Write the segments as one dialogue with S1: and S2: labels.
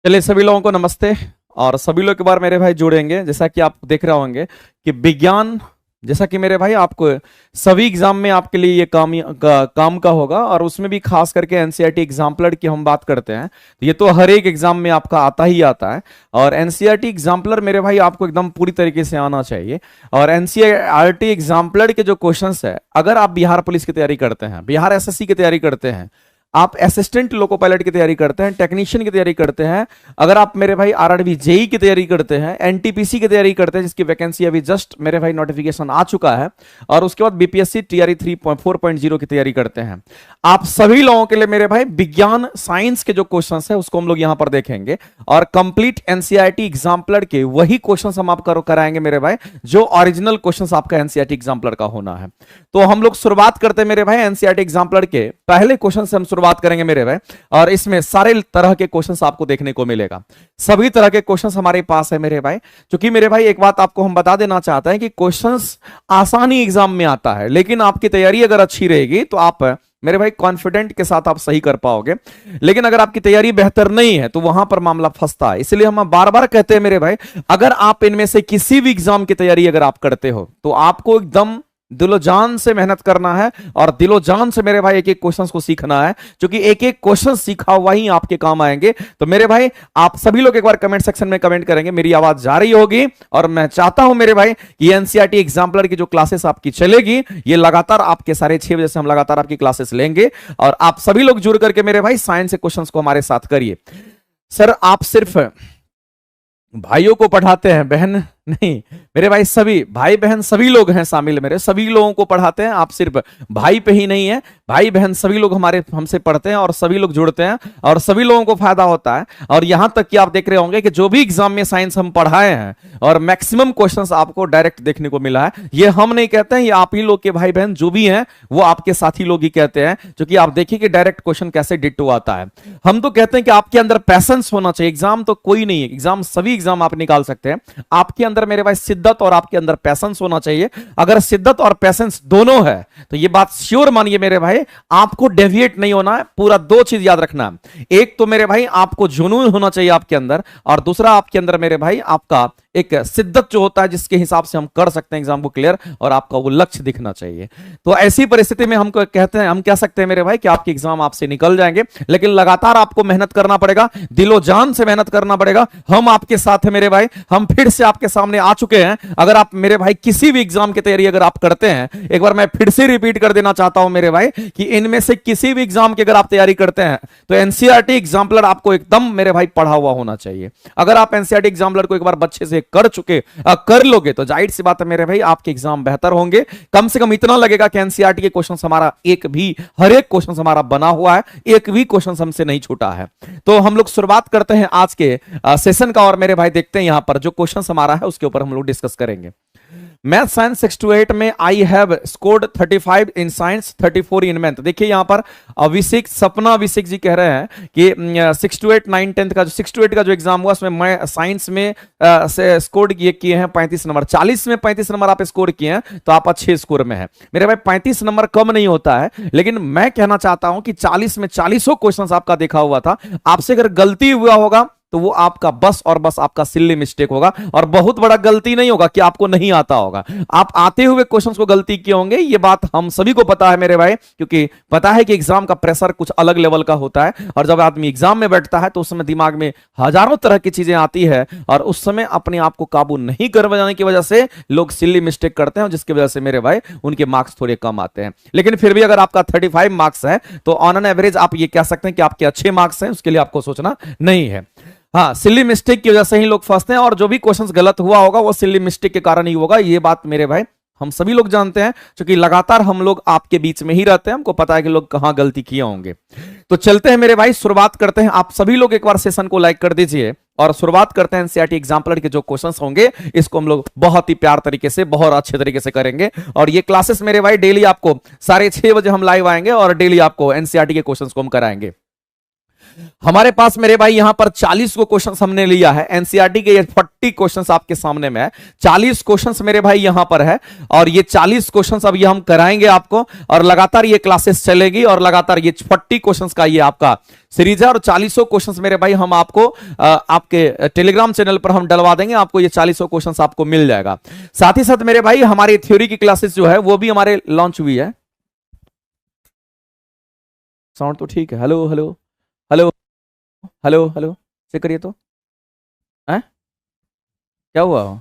S1: चलिए सभी लोगों को नमस्ते। और सभी लोग एक बार मेरे भाई जुड़ेंगे। जैसा कि आप देख रहे होंगे कि विज्ञान, जैसा कि मेरे भाई आपको सभी एग्जाम में आपके लिए ये काम का होगा, और उसमें भी खास करके एनसीईआरटी एग्जाम्पलर की हम बात करते हैं तो ये तो हर एक एग्जाम में आपका आता ही आता है। और एनसीईआरटी एग्जाम्पलर मेरे भाई आपको एकदम पूरी तरीके से आना चाहिए। और एनसीईआरटी एग्जाम्पलर के जो क्वेश्चंस है, अगर आप बिहार पुलिस की तैयारी करते हैं, बिहार एसएससी की तैयारी करते हैं, आप असिस्टेंट लोको पायलट की तैयारी करते हैं, टेक्नीशियन की तैयारी करते हैं, अगर आप मेरे भाई आरआरबी जेई की तैयारी करते हैं, एनटीपीसी की तैयारी करते हैं जिसकी वैकेंसी अभी जस्ट मेरे भाई नोटिफिकेशन आ चुका है, और उसके बाद बीपीएससी टीआरई 3.4.0 की तैयारी करते हैं, आप सभी लोगों के लिए मेरे भाई विज्ञान साइंस के जो क्वेश्चंस है उसको हम लोग यहां पर देखेंगे। और कंप्लीट एनसीईआरटी एग्जाम्पलर के वही क्वेश्चंस हम आपको कराएंगे मेरे भाई, जो ओरिजिनल क्वेश्चंस आपका एनसीईआरटी एग्जाम्पलर का होना है। तो हम लोग शुरुआत करते हैं मेरे भाई एनसीईआरटी एग्जाम्पलर के पहले क्वेश्चन से हम बात करेंगे मेरे भाई। और इसमें सारे तरह के क्वेश्चंस आपको देखने को मिलेगा, सभी तरह के क्वेश्चंस हमारे पास है मेरे भाई। क्योंकि मेरे भाई एक बात आपको हम बता देना चाहते हैं कि क्वेश्चंस आसानी एग्जाम में आता है, लेकिन आपकी तैयारी अगर अच्छी रहेगी तो आप मेरे भाई कॉन्फिडेंट के साथ आप सही कर पाओगे। लेकिन अगर आपकी तैयारी बेहतर नहीं है तो वहां पर मामला फंसता है। इसलिए हम बार बार कहते हैं मेरे भाई, अगर आप इनमें से किसी भी एग्जाम की तैयारी अगर आप करते हो तो आपको एकदम दिलो जान से मेहनत करना है, और दिलो जान से मेरे भाई एक एक क्वेश्चंस को सीखना है, क्योंकि एक एक क्वेश्चन सीखा हुआ ही आपके काम आएंगे। तो मेरे भाई आप सभी लोग एक बार कमेंट सेक्शन में कमेंट करेंगे, मेरी आवाज जा रही होगी। और मैं चाहता हूं मेरे भाई कि एनसीईआरटी एग्जाम्पलर की जो क्लासेस आपकी चलेगी, ये लगातार आपके 6:30 बजे से हम लगातार आपकी क्लासेस लेंगे। और आप सभी लोग जुड़ करके मेरे भाई साइंस के क्वेश्चंस को हमारे साथ करिए। सर आप सिर्फ भाइयों को पढ़ाते हैं, बहन नहीं मेरे भाई, सभी भाई बहन सभी लोग हैं शामिल, मेरे सभी लोगों को पढ़ाते हैं। आप सिर्फ भाई पे ही नहीं है, भाई बहन सभी लोग हमारे हमसे पढ़ते हैं और सभी लोग जुड़ते हैं और सभी लोगों को फायदा होता है। और यहां तक कि आप देख रहे होंगे कि जो भी एग्जाम में साइंस हम पढ़ाए हैं और मैक्सिमम क्वेश्चंस आपको डायरेक्ट देखने को मिला है। ये हम नहीं कहते हैं, ये आप ही लोग के भाई बहन जो भी हैं वो आपके साथी लोग ही कहते हैं, क्योंकि आप देखिए कि डायरेक्ट क्वेश्चन कैसे डिट्टो आता है। हम तो कहते हैं कि आपके अंदर पैसेंस होना चाहिए। एग्जाम तो कोई नहीं है, एग्जाम सभी एग्जाम आप निकाल सकते हैं, आपके अंदर मेरे भाई शिद्दत और आपके अंदर पैसेंस होना चाहिए। अगर शिद्दत और पैसेंस दोनों है तो ये बात श्योर मानिए मेरे भाई, आपको डेविएट नहीं होना है। पूरा दो चीज याद रखना है, एक तो मेरे भाई आपको जुनून होना चाहिए आपके अंदर, और दूसरा आपके अंदर मेरे भाई आपका एक शिद्दत जो होता है जिसके हिसाब से हम कर सकते हैं एग्जाम को क्लियर, और आपका वो लक्ष्य दिखना चाहिए। तो ऐसी परिस्थिति में हमको कहते हैं, हम कह सकते हैं मेरे भाई कि आपके एग्जाम आपसे निकल जाएंगे, लेकिन लगातार आपको मेहनत करना पड़ेगा, दिलो जान से मेहनत करना पड़ेगा। हम आपके साथ हैं मेरे भाई, हम फिर से आपके सामने आ चुके हैं। अगर आप मेरे भाई किसी भी एग्जाम की तैयारी अगर आप करते हैं, एक बार मैं फिर से रिपीट कर देना चाहता हूं मेरे भाई कि इनमें से किसी भी एग्जाम की अगर आप तैयारी करते हैं तो एनसीईआरटी एग्जाम्पलर आपको एकदम मेरे भाई पढ़ा हुआ होना चाहिए। अगर आप एनसीईआरटी एग्जाम्पलर को एक बार बच्चे से कर लोगे तो जाहिर सी बात है मेरे भाई आपके एग्जाम बेहतर होंगे। कम से कम इतना लगेगा कि एनसीईआरटी के क्वेश्चन हमारा हर एक क्वेश्चन हमारा बना हुआ है, एक भी क्वेश्चन हमसे नहीं छूटा है। तो हम लोग शुरुआत करते हैं आज के सेशन का, और मेरे भाई देखते हैं यहां पर जो क्वेश्चन हमारा है उसके ऊपर हम लोग डिस्कस करेंगे। मैथ साइंस 6 to 8 में I have scored 35 in science 34 in math. देखिए यहां पर अभिषेक सपना अभिषेक जी कह रहे हैं कि 6 to 8 9 10 का जो 6 to 8 का जो एग्जाम हुआ उसमें मैं साइंस में स्कोर किए हैं 35 नंबर। 40 में 35 नंबर आप स्कोर किए हैं तो आप अच्छे स्कोर में हैं मेरे भाई। 35 नंबर कम नहीं होता है, लेकिन मैं कहना चाहता हूं कि 40 में 40 क्वेश्चन आपका देखा हुआ था। आपसे अगर गलती हुआ होगा तो वो आपका बस और बस आपका सिल्ली मिस्टेक होगा, और बहुत बड़ा गलती नहीं होगा कि आपको नहीं आता होगा। आप आते हुए क्वेश्चंस को गलती किए होंगे, ये बात हम सभी को पता है मेरे भाई, क्योंकि पता है कि एग्जाम का प्रेशर कुछ अलग लेवल का होता है। और जब आदमी एग्जाम में बैठता है तो उस समय दिमाग में हजारों तरह की चीजें आती है, और उस समय अपने आप को काबू नहीं कर जाने की वजह से लोग सिल्ली मिस्टेक करते हैं, जिसकी वजह से मेरे भाई उनके मार्क्स थोड़े कम आते हैं। लेकिन फिर भी अगर आपका 35 मार्क्स है तो ऑन एन एवरेज आप ये कह सकते हैं कि आपके अच्छे मार्क्स हैं, उसके लिए आपको सोचना नहीं है। हाँ, सिल्ली मिस्टेक की वजह से ही लोग फंसते हैं, और जो भी क्वेश्चंस गलत हुआ होगा वो सिल्ली मिस्टेक के कारण ही होगा। ये बात मेरे भाई हम सभी लोग जानते हैं, क्योंकि लगातार हम लोग आपके बीच में ही रहते हैं, हमको पता है कि लोग कहां गलती किए होंगे। तो चलते हैं मेरे भाई, शुरुआत करते हैं। आप सभी लोग एक बार सेशन को लाइक कर दीजिए और शुरुआत करते हैं एनसीईआरटी एग्जाम्पलर के जो क्वेश्चंस होंगे इसको हम लोग बहुत ही प्यार तरीके से, बहुत अच्छे तरीके से करेंगे। और ये क्लासेस मेरे भाई डेली आपको 6:30 बजे हम लाइव आएंगे और डेली आपको एनसीईआरटी के क्वेश्चंस को हम कराएंगे। हमारे पास मेरे भाई यहां पर 40 को क्वेश्चंस हमने लिया है, एनसीईआरटी के ये 40 क्वेश्चंस आपके सामने में है, 40 क्वेश्चंस मेरे भाई यहां पर है, और ये 40 क्वेश्चंस अब ये हम कराएंगे आपको, और लगातार ये क्लासेस चलेगी, और लगातार ये 40 क्वेश्चंस का ये आपका सीरीज है, और 40 क्वेश्चंस मेरे भाई हम आपको आपके टेलीग्राम चैनल पर हम डलवा देंगे, आपको ये 40 क्वेश्चंस आपको मिल जाएगा। साथ ही साथ मेरे भाई हमारी थ्योरी की क्लासेस जो है वो भी हमारे लॉन्च हुई है। साउंड तो ठीक है, hello hello hello hello hello, check करिए तो है क्या हुआ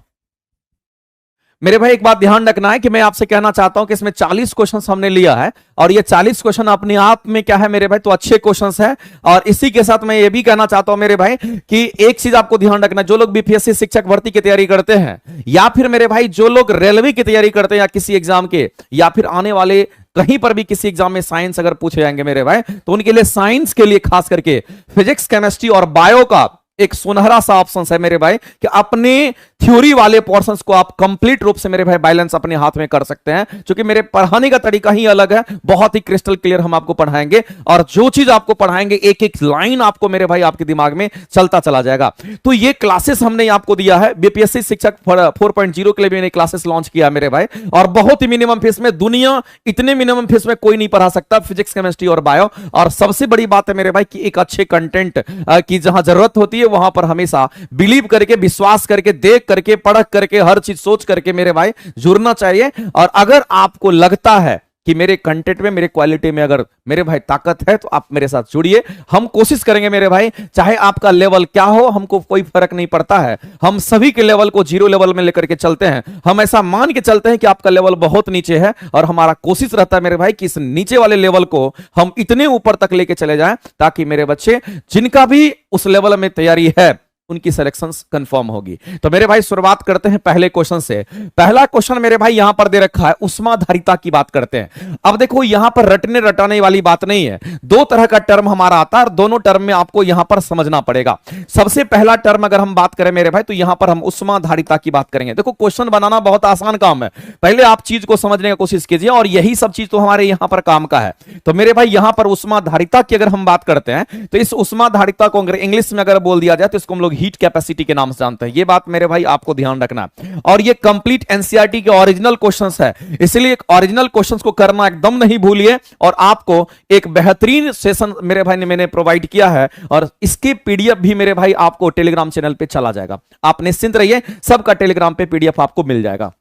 S1: मेरे भाई। एक बात ध्यान रखना है कि मैं आपसे कहना चाहता हूं कि इसमें 40 क्वेश्चंस हमने लिया है, और ये 40 क्वेश्चन अपने आप में क्या है मेरे भाई, तो अच्छे क्वेश्चंस हैं। और इसी के साथ मैं ये भी कहना चाहता हूं मेरे भाई कि एक चीज आपको ध्यान रखना, जो लोग बीपीएससी शिक्षक भर्ती की तैयारी करते हैं, या फिर मेरे भाई जो लोग रेलवे की तैयारी करते हैं, या किसी एग्जाम के, या फिर आने वाले कहीं पर भी किसी एग्जाम में साइंस अगर पूछे जाएंगे मेरे भाई, तो उनके लिए साइंस के लिए खास करके फिजिक्स, केमिस्ट्री और बायो का एक सुनहरा सा ऑप्शन है मेरे भाई, कि अपने थ्योरी वाले पोर्शंस को आप कंप्लीट रूप से मेरे भाई बैलेंस अपने हाथ में कर सकते हैं, क्योंकि मेरे पढ़ाने का तरीका ही अलग है, बहुत ही क्रिस्टल क्लियर हम आपको पढ़ाएंगे, और जो चीज आपको पढ़ाएंगे एक एक लाइन आपको मेरे भाई आपके दिमाग में चलता चला जाएगा। तो ये क्लासेस हमने आपको दिया है, बीपीएससी शिक्षक 4.0 के लिए मैंने क्लासेस लॉन्च किया मेरे भाई, और बहुत ही मिनिमम फीस में, दुनिया इतने मिनिमम फीस में कोई नहीं पढ़ा सकता फिजिक्स, केमिस्ट्री और बायो। और सबसे बड़ी बात है मेरे भाई कि एक अच्छे कंटेंट की जहां जरूरत होती है वहां पर हमेशा बिलीव करके, विश्वास करके, देख करके, पढ़ करके, हर चीज सोच करके मेरे भाई जुड़ना चाहिए। और अगर आपको लगता है कि मेरे कंटेंट में, मेरे क्वालिटी में अगर मेरे भाई ताकत है, तो आप मेरे साथ जुड़िए। हम कोशिश करेंगे मेरे भाई, चाहे आपका लेवल क्या हो, हमको कोई फर्क नहीं पड़ता है, हम सभी के लेवल को 0 लेवल में लेकर के चलते हैं। हम ऐसा मान के चलते हैं कि आपका लेवल बहुत नीचे है, और हमारा कोशिश रहता है मेरे भाई कि इस नीचे वाले लेवल को हम इतने ऊपर तक लेके चले जाएं, ताकि मेरे बच्चे जिनका भी उस लेवल में तैयारी है उनकी सिलेक्शंस कंफर्म होगी। तो मेरे भाई शुरुआत करते हैं पहले क्वेश्चन से। पहला क्वेश्चन मेरे भाई यहां पर दे रखा है, उष्माधारिता की बात करते हैं। अब देखो यहां पर रटने रटाने वाली बात नहीं है, दो तरह का टर्म हमारा आता है, और दोनों टर्म में आपको यहां पर समझना पड़ेगा। सबसे पहला टर्म अगर हम बात करें मेरे भाई, तो यहां पर हम उष्माधारिता की बात करेंगे। देखो क्वेश्चन बनाना बहुत आसान काम है, पहले आप चीज को समझने की कोशिश कीजिए, और यही सब चीज तो हमारे यहां पर काम का है। तो मेरे भाई यहां पर उष्माधारिता की अगर हम बात करते हैं, तो इस उष्माधारिता को अगर इंग्लिश में अगर बोल दिया जाए, तो इसको हम लोग हीट कैपेसिटी के नाम से जानते हैं। ये बात मेरे भाई आपको ध्यान रखना है, और ये कंप्लीट एनसीईआरटी के ओरिजिनल क्वेश्चंस है, इसलिए ओरिजिनल क्वेश्चंस को करना एकदम नहीं भूलिए। और आपको एक बेहतरीन सेशन मेरे भाई ने मैंने प्रोवाइड किया है, और इसके पीडीएफ भी मेरे भाई आपको टेलीग्राम चैनल पे चला जाएगा। आप निश्चिंत रहिए, सबका टेलीग्राम पे पीडीएफ आपको मिल जाएगा।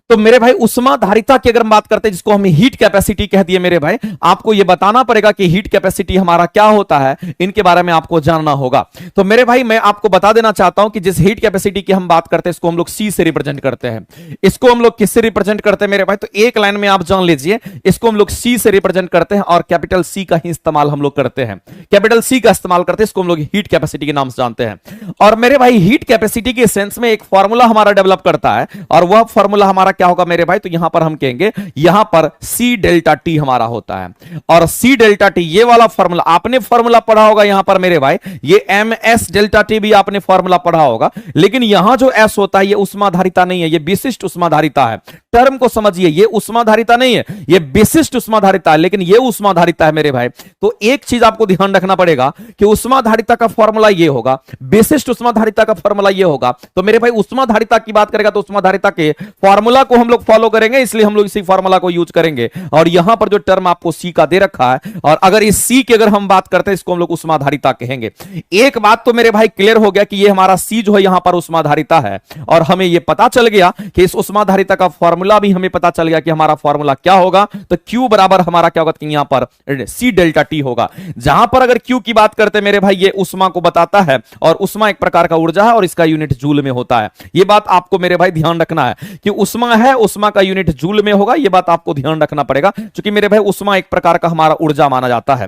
S1: तो मेरे भाई उष्माधारिता की अगर हम बात करते हैं, जिसको हम हीट कैपेसिटी कह दिए मेरे भाई, आपको यह बताना पड़ेगा कि हीट कैपेसिटी हमारा क्या होता है, इनके बारे में आपको जानना होगा। तो मेरे भाई मैं आपको बता देना चाहता हूं कि जिस हीट कैपेसिटी की हम बात करते हैं, इसको हम लोग सी से रिप्रेजेंट करते हैं। इसको हम लोग किससे रिप्रेजेंट करते हैं मेरे भाई, तो एक लाइन में आप जान लीजिए, इसको हम लोग सी से रिप्रेजेंट करते हैं, और कैपिटल सी का ही इस्तेमाल हम लोग करते हैं, कैपिटल सी का इस्तेमाल करते हैं, इसको हम लोग हीट कैपेसिटी के नाम से जानते हैं। और मेरे भाई हीट कैपेसिटी के सेंस में एक फॉर्मूला हमारा डेवलप करता है, और वह फॉर्मूला हमारा क्या होगा मेरे भाई, तो यहां पर हम कहेंगे, यहां पर सी डेल्टा टी हमारा होता है। और सी डेल्टा टी ये वाला फॉर्मूला आपने फॉर्मूला पढ़ा होगा यहां पर मेरे भाई, ये एम एस डेल्टा टी भी आपने फॉर्मूला पढ़ा होगा, लेकिन यहां जो एस होता है ये उष्माधारिता नहीं है, ये विशिष्ट उष्माधारिता है। टर्म को समझिए, ये उष्माधारिता नहीं है, ये विशिष्ट उष्माधारिता है, लेकिन ये उष्माधारिता है मेरे भाई। तो एक चीज आपको ध्यान रखना पड़ेगा कि उष्माधारिता का फॉर्मूला ये होगा, विशिष्ट उष्माधारिता का फॉर्मूला ये होगा। तो मेरे भाई उष्माधारिता की बात करेगा तो उष्माधारिता के फॉर्मूला को हम लोग फॉलो करेंगे, इसलिए हम लोग इसी फॉर्मूला को यूज करेंगे। और यहां पर जो टर्म आपको सी का दे रखा है, और अगर इस सी की अगर हम बात करते हैं, इसको हम लोग उष्माधारिता कहेंगे। एक बात तो मेरे भाई क्लियर हो गया कि ये हमारा सी जो है यहां पर उष्माधारिता है, और हमें यह पता चल गया कि इस उष्माधारिता का फॉर्मूला भी हमें पता चल गया कि हमारा फॉर्मूला क्या होगा। तो Q बराबर हमारा क्या होगा, कि यहां पर C डेल्टा T होगा। जहां पर अगर Q की बात करते हैं मेरे भाई, ये उष्मा को बताता है, और उष्मा एक प्रकार का ऊर्जा है, और इसका यूनिट जूल में होता है। यह बात आपको मेरे भाई ध्यान रखना है कि उष्मा है, उष्मा का यूनिट जूल में होगा, यह बात आपको ध्यान रखना पड़ेगा, क्योंकि मेरे भाई उष्मा एक प्रकार का हमारा ऊर्जा माना जाता है।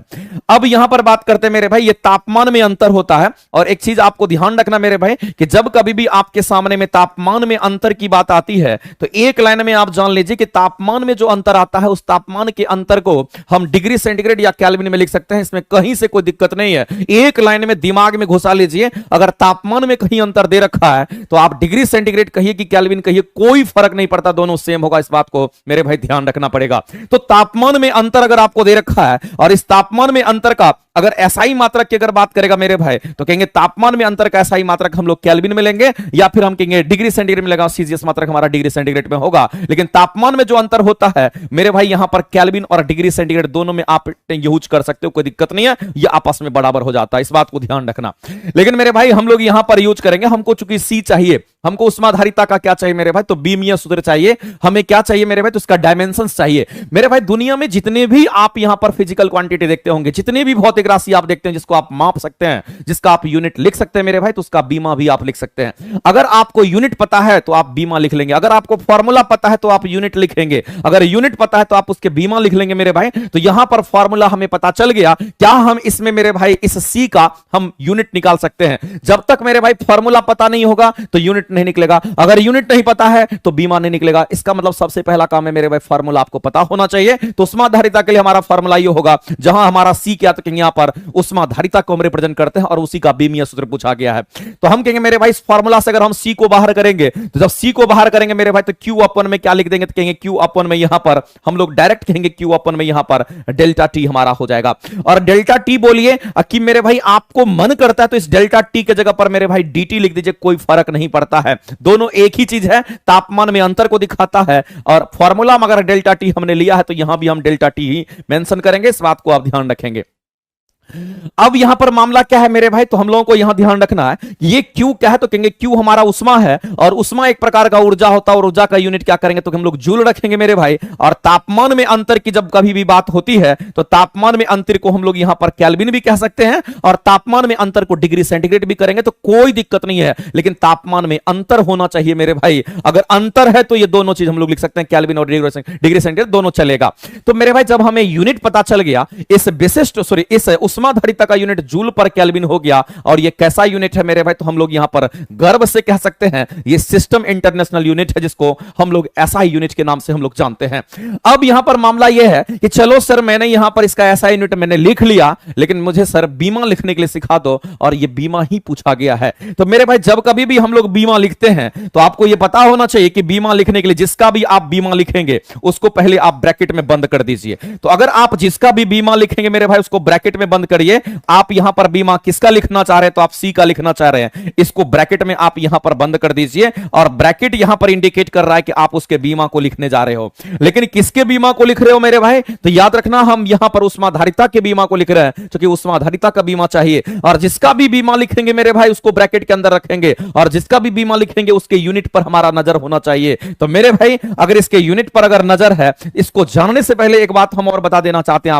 S1: अब यहां पर बात करते हैं मेरे भाई, ये तापमान में अंतर होता है। और एक चीज आपको ध्यान रखना मेरे भाई, कि जब कभी भी आपके सामने में तापमान में अंतर की बात आती है, तो एक लाइन लाइन में आप जान लीजिए कि तापमान में जो अंतर आता है उस तापमान के अंतर को हम डिग्री सेंटीग्रेड या केल्विन में लिख सकते हैं। इसमें कहीं से कोई दिक्कत नहीं है। एक लाइन में दिमाग में घुसा लीजिए, अगर तापमान में कहीं अंतर दे रखा है तो आप डिग्री सेंटीग्रेड कहिए कि केल्विन कहिए, कोई फर्क नहीं पड़ता, दोनों सेम होगा। इस बात को मेरे भाई ध्यान रखना पड़ेगा। तो तापमान में अंतर अगर आपको दे रखा है और इस तापमान में अंतर का अगर एसआई मात्रक की अगर बात करेगा मेरे भाई, तो कहेंगे तापमान में अंतर का एसआई मात्रक हम लोग केल्विन में लेंगे या फिर हम कहेंगे डिग्री सेंटीग्रेड में लेगा। सीजीएस मात्रक हमारा डिग्री सेंटीग्रेड में होगा, लेकिन तापमान में जो अंतर होता है मेरे भाई यहां पर केल्विन और डिग्री सेंटीग्रेड दोनों में आप यूज कर सकते हो, कोई दिक्कत नहीं है, ये आपस में बराबर हो जाता है। इस बात को ध्यान रखना। लेकिन मेरे भाई हम लोग यहां पर यूज करेंगे, हमको चूंकि सी चाहिए, हमको उष्माधारिता का क्या चाहिए मेरे भाई, तो बीमीय सूत्र चाहिए। हमें क्या चाहिए मेरे भाई, तो उसका डायमेंशंस चाहिए। मेरे भाई दुनिया में जितने भी आप यहां पर फिजिकल क्वांटिटी देखते होंगे, जितने भी भौतिक राशि आप देखते हैं जिसको आप माप सकते हैं, जिसका आप यूनिट लिख सकते हैं मेरे भाई, तो उसका बीमा भी आप लिख सकते हैं। अगर आपको यूनिट पता है तो आप बीमा लिख लेंगे, अगर आपको फॉर्मूला पता है तो आप यूनिट लिखेंगे, अगर यूनिट पता है तो आप उसके बीमा लिख लेंगे मेरे भाई। तो यहां पर फॉर्मूला हमें पता चल गया, क्या हम इसमें मेरे भाई इस सी का हम यूनिट निकाल सकते हैं। जब तक मेरे भाई फॉर्मूला पता नहीं होगा तो यूनिट नहीं निकलेगा, अगर यूनिट नहीं पता है तो बीमा नहीं निकलेगा। इसका मतलब सबसे पहला काम है मेरे भाई फॉर्मूला आपको पता होना चाहिए। तो उष्माधारिता के लिए हमारा फॉर्मूला ये होगा, जहां हमारा सी क्या, तो यहां पर उष्माधारिता को हम रिप्रेजेंट करते हैं और उसी का बीमीय सूत्र पूछा गया है। तो हम कहेंगे मेरे भाई इस फॉर्मूला से अगर हम सी को बाहर करेंगे, तो जब सी को बाहर करेंगे मेरे भाई तो क्यू अपन में क्या लिख देंगे, तो कहेंगे क्यू अपन में यहां पर हम लोग डायरेक्ट कहेंगे क्यू अपन में यहां पर डेल्टा टी हमारा हो जाएगा। और डेल्टा टी बोलिए कि मेरे भाई आपको मन करता है तो इस डेल्टा टी के जगह पर मेरे भाई डीटी लिख दीजिए, कोई फर्क नहीं पड़ता है, दोनों एक ही चीज है, तापमान में अंतर को दिखाता है। और फॉर्मूला में अगर डेल्टा टी हमने लिया है तो यहां भी हम डेल्टा टी ही मेंशन करेंगे, इस बात को आप ध्यान रखेंगे। अब यहां पर मामला क्या है मेरे भाई, तो हम लोगों को यहां ध्यान रखना है, ये क्यू क्या है, तो कहेंगे क्यू हमारा उष्मा है और उष्मा एक प्रकार का ऊर्जा होता है और ऊर्जा का यूनिट क्या करेंगे, तो हम लोग जूल रखेंगे मेरे भाई। और तापमान में अंतर की जब कभी भी बात होती है तो तापमान में अंतर को हम लोग यहां पर केल्विन भी कह सकते हैं और तापमान में अंतर को डिग्री सेंटीग्रेड भी करेंगे, तो कोई दिक्कत नहीं है। लेकिन तापमान में अंतर होना चाहिए मेरे भाई, अगर अंतर है तो ये दोनों चीज हम लोग लिख सकते हैं, केल्विन और डिग्री सेंटीग्रेड दोनों चलेगा। तो मेरे भाई जब हमें यूनिट पता चल गया, इस विशिष्ट इस उष्माधारिता का यूनिट जूल पर केल्विन हो गया, और ये कैसा यूनिट है मेरे भाई, तो हम लोग यहां पर गर्व से कह सकते हैं ये सिस्टम इंटरनेशनल यूनिट है, जिसको हम लोग एसआई यूनिट के नाम से हम लोग जानते हैं। अब यहां पर मामला यह है कि चलो सर मैंने यहां पर इसका एसआई यूनिट मैंने लिख लिया, लेकिन मुझे सर बीमा लिखने के लिए सिखा दो, और ये बीमा ही पूछा गया है। तो मेरे भाई जब कभी भी हम लोग बीमा लिखते हैं तो आपको यह पता होना चाहिए कि बीमा लिखने के लिए जिसका भी आप बीमा लिखेंगे उसको पहले आप ब्रैकेट में बंद कर दीजिए। तो अगर आप जिसका भी बीमा लिखेंगे मेरे भाई उसको ब्रैकेट में बंद करिए। आप यहां पर बीमा किसका लिखना चाह रहे हैं, तो आप सी का लिखना चाह रहे हैं, इसको ब्रैकेट में आप यहां पर बंद कर दीजिए। और ब्रैकेट यहां पर इंडिकेट कर रहा है कि आप उसके बीमा को लिखने जा रहे हो, लेकिन किसके बीमा को लिख रहे हो मेरे भाई, तो याद रखना हम यहां पर उष्माधारिता के बीमा को लिख रहे हैं, क्योंकि उष्माधारिता का बीमा चाहिए। और जिसका भी बीमा लिखेंगे मेरे भाई उसको ब्रैकेट के अंदर रखेंगे, और जिसका भी बीमा लिखेंगे उसके यूनिट पर हमारा नजर होना चाहिए। तो मेरे भाई अगर इसके यूनिट पर अगर नजर है, इसको जानने से पहले एक बात हम और बता देना चाहते हैं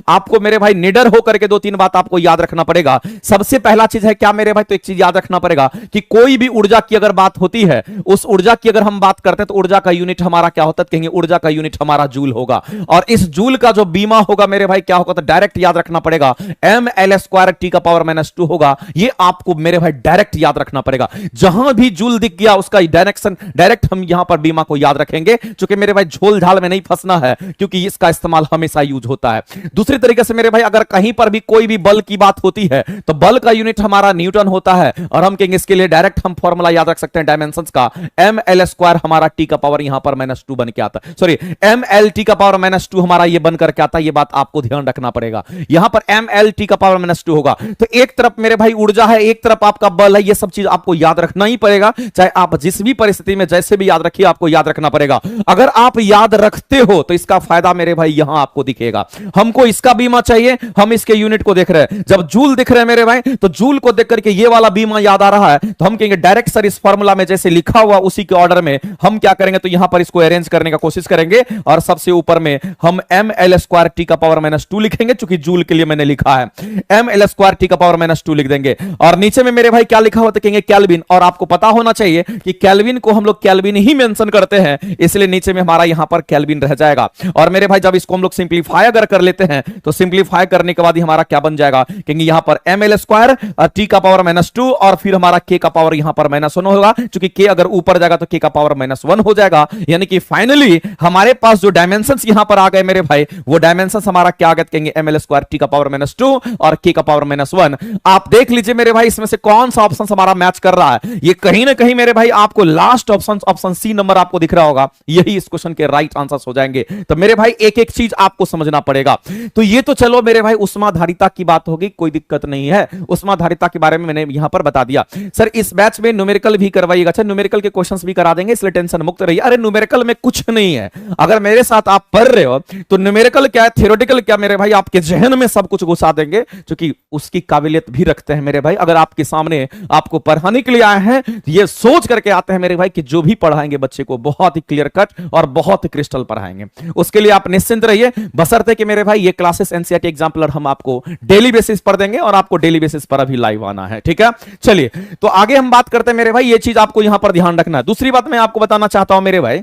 S1: आपको मेरे भाई निडर होकर के 2-3 बात आपको याद रखना पड़ेगा। सबसे पहला चीज है क्या मेरे भाई, तो एक चीज याद रखना पड़ेगा कि कोई भी ऊर्जा की अगर बात होती है, उस ऊर्जा की अगर हम बात करते हैं तो ऊर्जा का यूनिट हमारा क्या होता है, कहेंगे ऊर्जा का यूनिट हमारा जूल होगा। और इस जूल का जो बीमा होगा मेरे भाई क्या होगा, तो डायरेक्ट याद रखना पड़ेगा mL² T⁻² होगा। ये आपको मेरे भाई डायरेक्ट याद रखना पड़ेगा। जहां भी जूल दिख गया उसका डायरेक्शन डायरेक्ट हम यहां पर बीमा को याद रखेंगे, क्योंकि मेरे भाई झोल झाल में नहीं फंसना है, क्योंकि इसका इस्तेमाल हमेशा यूज होता है। दूसरी तरीके से मेरे भाई अगर कहीं पर भी कोई भी बल की बात होती है तो बल का यूनिट हमारा न्यूटन होता है, और हम कहेंगे इसके लिए डायरेक्ट हम फॉर्मूला याद रख सकते हैं डायमेंशंस का, mL² हमारा T का पावर यहां पर -2 बन के आता है, सॉरी mLT का पावर -2 हमारा ये बन करके आता है। ये बात आपको ध्यान रखना पड़ेगा, यहां पर mLT का पावर -2 होगा। तो एक तरफ मेरे भाई ऊर्जा है, एक तरफ आपका बल है, ये सब चीज आपको याद रखना ही पड़ेगा, चाहे आप जिस भी परिस्थिति में जैसे भी याद रखिए, आपको याद रखना पड़ेगा। अगर आप याद रखते हो तो इसका फायदा मेरे भाई यहां आपको दिखेगा। हमको इसका बीमा चाहिए, हम इसके यूनिट को देख रहे हैं, जब जूल दिख रहे हैं मेरे भाई, तो जूल को देख करके ये वाला बीमा याद आ रहा है, तो हम कहेंगे डायरेक्ट सर इस फार्मूला में जैसे लिखा हुआ उसी के ऑर्डर में हम क्या करेंगे, तो यहां पर इसको अरेंज करने का कोशिश करेंगे, और सबसे ऊपर में हम mL² T⁻² लिखेंगे, चूंकि जूल के लिए मैंने लिखा है mL² T⁻² लिख देंगे। और नीचे में मेरे भाई क्या लिखा हुआ, तो कहेंगे केल्विन। और आपको पता होना चाहिए कि केल्विन को हम लोग केल्विन ही मेंशन करते हैं, इसलिए नीचे में हमारा यहां पर केल्विन रह जाएगा। और मेरे भाई जब इसको हम लोग सिंप्लीफाई अगर कर लेते हैं, तो सिंप्लीफाई करने के बाद ही हमारा हमारा क्या बन जाएगा, क्योंकि यहां पर ml स्क्वायर और t का पावर -2 और फिर हमारा k का पावर यहां पर -1 होगा, क्योंकि k अगर ऊपर जाएगा तो k का पावर -1 हो जाएगा। यानी कि फाइनली हमारे पास जो डायमेंशंस यहां पर आ गए मेरे भाई, वो डायमेंशंस हमारा क्या आ गए, कहेंगे ml स्क्वायर t का पावर -2 और k का पावर -1। आप देख लीजिए मेरे भाई इसमें से कौन सा ऑप्शन हमारा मैच कर रहा है। ये कहीं ना कहीं मेरे भाई आपको लास्ट ऑप्शन सी नंबर आपको दिख रहा होगा, यही इस क्वेश्चन के राइट आंसर्स हो जाएंगे। तो मेरे भाई एक एक चीज आपको समझना पड़ेगा। तो ये तो चलो मेरे भाई उष्माधारिता की बात होगी, कोई दिक्कत नहीं है, उष्माधारिता के बारे में मैंने यहां पर बता दिया। सर इस बैच में न्यूमेरिकल भी करवाइएगा। अच्छा न्यूमेरिकल के क्वेश्चंस भी करा देंगे, इसलिए टेंशन मुक्त रहिए। अरे न्यूमेरिकल में कुछ नहीं है, अगर मेरे साथ आप पढ़ रहे हो तो न्यूमेरिकल क्या है, थ्योरेटिकल क्या मेरे भाई, आपके जहन में सब कुछ घुसा देंगे, क्योंकि उसकी काबिलियत भी रखते हैं मेरे भाई। अगर आपके सामने आपको पढ़ाने के लिए आए हैं तो ये सोच करके आते हैं मेरे भाई कि जो भी पढ़ाएंगे बच्चे को बहुत ही क्लियर कट और बहुत ही क्रिस्टल पढ़ाएंगे। उसके लिए आप निश्चिंत रहिए, बशर्ते कि मेरे भाई ये क्लासेस एनसीईआरटी एग्जाम्पलर हम आपको डेली बेसिस पर देंगे और आपको डेली बेसिस पर अभी लाइव आना है, ठीक है। चलिए तो आगे हम बात करते हैं मेरे भाई, ये चीज आपको यहां पर ध्यान रखना है। दूसरी बात मैं आपको बताना चाहता हूं मेरे भाई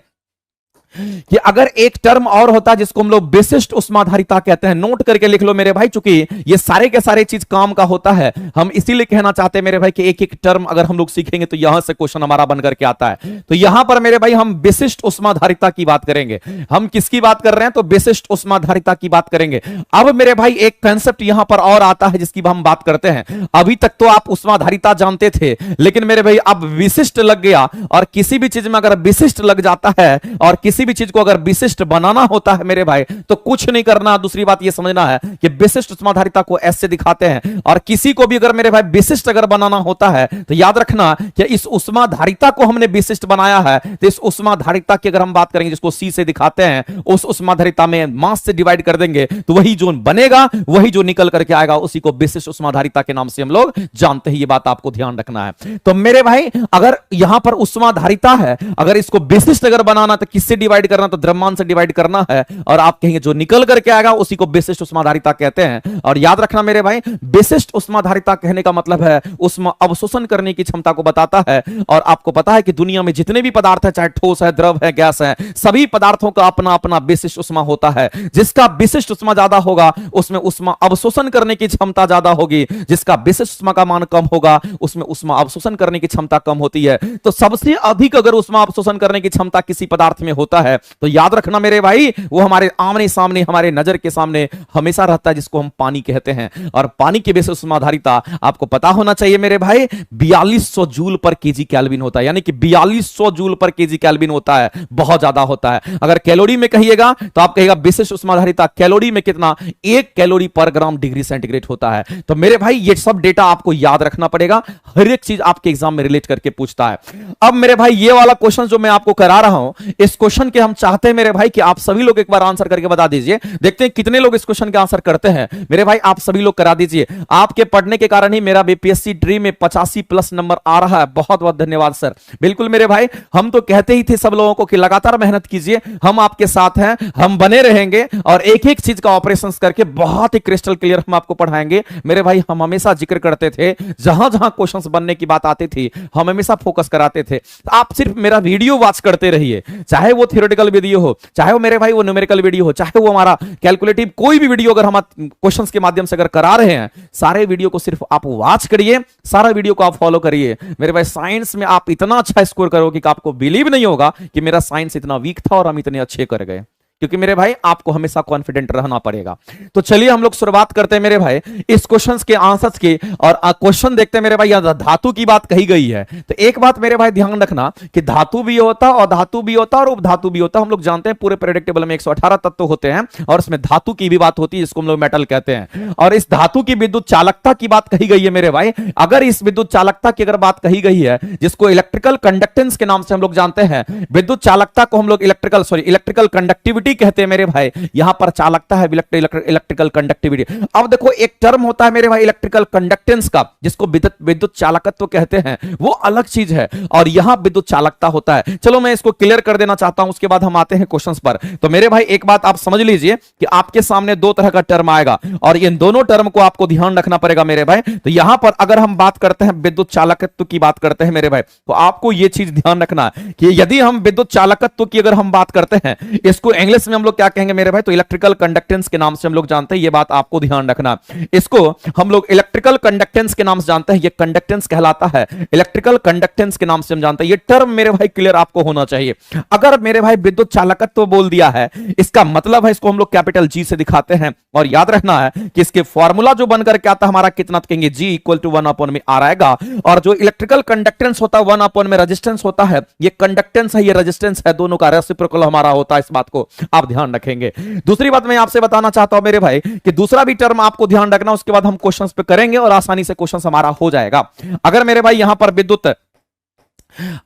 S1: कि अगर एक टर्म और होता जिसको हम लोग विशिष्ट उष्माधारिता कहते हैं, नोट करके लिख लो मेरे भाई, चूंकि ये सारे के सारे चीज काम का होता है, हम इसीलिए कहना चाहते हैं मेरे भाई कि एक एक टर्म अगर हम लोग सीखेंगे तो यहां से क्वेश्चन हमारा बन करके आता है। तो यहां पर मेरे भाई हम विशिष्ट उष्माधारिता की बात करेंगे। हम किसकी बात कर रहे हैं, तो विशिष्ट उष्माधारिता की बात करेंगे। अब मेरे भाई एक कंसेप्ट यहां पर और आता है जिसकी हम बात करते हैं। अभी तक तो आप उष्माधारिता जानते थे, लेकिन मेरे भाई अब विशिष्ट लग गया, और किसी भी चीज में अगर विशिष्ट लग जाता है और किसी भी चीज को अगर विशिष्ट बनाना होता है मेरे भाई तो कुछ नहीं करना। दूसरी बात यह समझना है कि विशिष्ट उष्माधारिता को एस से दिखाते हैं, और किसी को भी अगर मेरे भाई विशिष्ट अगर बनाना होता है तो याद रखना कि इस उष्माधारिता को हमने विशिष्ट बनाया है, तो इस उष्माधारिता की अगर हम बात करेंगे जिसको सी से दिखाते हैं, उस उष्माधारिता में मास से डिवाइड कर देंगे तो वही जो बनेगा, वही जो निकल करके आएगा, उसी को विशिष्ट उष्माधारिता के नाम से हम लोग जानते हैं। ये बात आपको ध्यान रखना है। तो मेरे भाई अगर यहां पर उष्माधारिता है, अगर इसको विशिष्ट अगर बनाना तो किससे डिवाइड करना, तो द्रव्यमान से डिवाइड करना है, और आप कहेंगे जो निकल करके आएगा उसी को विशिष्ट उष्माधारिता कहते हैं। और याद रखना मेरे भाई, विशिष्ट उष्माधारिता कहने का मतलब है उष्मा अवशोषण करने की क्षमता को बताता है। और आपको पता है कि दुनिया में जितने भी पदार्थ है, चाहे ठोस है, द्रव है, गैस है, सभी पदार्थों का अपना अपना विशिष्ट उष्मा होता है। जिसका विशिष्ट उष्मा ज्यादा होगा उसमें उष्मा अवशोषण करने की क्षमता ज्यादा होगी, जिसका विशिष्ट उष्मा का मान कम होगा उसमें उष्मा अवशोषण करने की क्षमता कम होती है। तो सबसे अधिक अगर उष्मा अवशोषण करने की क्षमता किसी पदार्थ में होता है तो याद रखना मेरे भाई वो हमारे आमने सामने, हमारे नजर के सामने हमेशा रहता है, जिसको हम पानी कहते हैं। और पानी के विशिष्ट उष्माधारिता आपको पता होना चाहिए मेरे भाई, 4200 जूल पर केजी केल्विन होता है, यानी कि 4200 जूल पर केजी केल्विन होता है, बहुत ज्यादा होता है। अगर कैलोरी में कहिएगा तो आप कहिएगा विशिष्ट उष्माधारिता कैलोरी में कितना, 1 कैलोरी पर ग्राम डिग्री सेंटीग्रेड होता है। तो मेरे भाई ये सब डेटा आपको याद रखना पड़ेगा, हर एक चीज आपके एग्जाम में रिलेट करके पूछता है। अब मेरे भाई ये वाला क्वेश्चन जो मैं आपको करा रहा हूं, इस क्वेश्चन के हम चाहते हैं मेरे भाई कि आप सभी लोग एक बार आंसर करके बता दीजिए। देखते हैं कितने लोग इस क्वेश्चन के आंसर करते हैं। मेरे भाई आप सभी लोग करा दीजिए, आपके पढ़ने के कारण ही मेरा बीपीएससी ड्रीम में 85+ नंबर आ रहा है। बहुत बहुत धन्यवाद सर। बिल्कुल मेरे भाई, हम तो कहते ही थे सब लोगों को कि लगातार मेहनत कीजिए, हम आपके साथ हैं, हम बने रहेंगे और एक एक चीज का ऑपरेशन करके बहुत ही क्रिस्टल क्लियर हम आपको पढ़ाएंगे। मेरे भाई हम हमेशा जिक्र करते थे, जहां जहां क्वेश्चंस बनने की बात आती थी हम हमेशा फोकस कराते थे। आप सिर्फ मेरा वीडियो वॉच करते रहिए, चाहे वो थ्योरेटिकल वीडियो हो, चाहे वो मेरे भाई वो न्यूमेरिकल वीडियो हो, चाहे वो हमारा कैलकुलेटिव कोई भी वीडियो अगर हम क्वेश्चंस के माध्यम से अगर करा रहे हैं, सारे वीडियो को सिर्फ आप वॉच करिए, सारा वीडियो को आप फॉलो करिए। मेरे भाई साइंस में आप इतना अच्छा स्कोर करोगे कि आपको बिलीव नहीं होगा कि मेरा साइंस इतना वीक था और हम इतने अच्छे कर गए, क्योंकि मेरे भाई आपको हमेशा कॉन्फिडेंट रहना पड़ेगा। तो चलिए हम लोग शुरुआत करते हैं मेरे भाई इस क्वेश्चंस के आंसर्स की, और क्वेश्चन देखते हैं मेरे भाई। यहां धातु की बात कही गई है, तो एक बात मेरे भाई ध्यान रखना कि धातु भी होता और धातु भी होता और उपधातु भी होता। हम लोग जानते हैं पूरे पीरियोडिक टेबल में 118 तत्व होते हैं और इसमें धातु की भी बात होती है जिसको हम लोग मेटल कहते हैं। और इस धातु की विद्युत चालकता की बात कही गई है मेरे भाई। अगर इस विद्युत चालकता की अगर बात कही गई है, जिसको इलेक्ट्रिकल कंडक्टेंस के नाम से हम लोग जानते हैं, विद्युत चालकता को हम लोग इलेक्ट्रिकल कंडक्टिविटी कहते हैं मेरे भाई। यहां पर चालकता है इलेक्ट्रिकल कंडक्टिविटी। अब देखो एक टर्म होता है मेरे भाई इलेक्ट्रिकल कंडक्टेंस का, जिसको विद्युत चालकत्व कहते हैं, वो अलग चीज है, और यहां विद्युत चालकता होता है। चलो मैं इसको क्लियर कर देना चाहता हूं, उसके बाद हम आते हैं क्वेश्चंस पर। तो मेरे भाई एक बात आप समझ लीजिए कि आपके सामने दो तरह का टर्म आएगा और इन दोनों टर्म को आपको ध्यान रखना पड़ेगा मेरे भाई। तो यहां पर अगर हम बात करते हैं विद्युत चालकत्व की बात करते हैं मेरे भाई, तो आपको यह चीज ध्यान रखना कि यदि हम विद्युत चालकत्व की अगर हम बात करते हैं, इसको इंग्लिश इंग्लिश में हम लोग क्या कहेंगे मेरे भाई, तो इलेक्ट्रिकल कंडक्टेंस के नाम से हम लोग जानते हैं, ये बात आपको ध्यान रखना। इसको हम लोग इलेक्ट्रिकल कंडक्टेंस के नाम से जानते हैं, ये कंडक्टेंस कहलाता है, इलेक्ट्रिकल कंडक्टेंस के नाम से हम जानते हैं। ये टर्म मेरे भाई क्लियर आपको होना चाहिए। अगर मेरे भाई विद्युत चालकत्व बोल दिया है, इसका मतलब है इसको हम लोग कैपिटल जी से दिखाते हैं, और याद रखना है कि इसके फॉर्मूला जो बनकर के आता है हमारा कितना, तो कहेंगे जी इक्वल टू 1 में आ रहेगा। और जो इलेक्ट्रिकल कंडक्टेंस होता है 1 में रेजिस्टेंस होता है, ये कंडक्टेंस है ये रेजिस्टेंस है, दोनों का रेसिप्रोकल हमारा होता है, इस बात को आप ध्यान रखेंगे। दूसरी बात मैं आपसे बताना चाहता हूं मेरे भाई कि दूसरा भी टर्म आपको ध्यान रखना, उसके बाद हम क्वेश्चंस पे करेंगे और आसानी से क्वेश्चंस हमारा हो जाएगा। अगर मेरे भाई यहां पर विद्युत,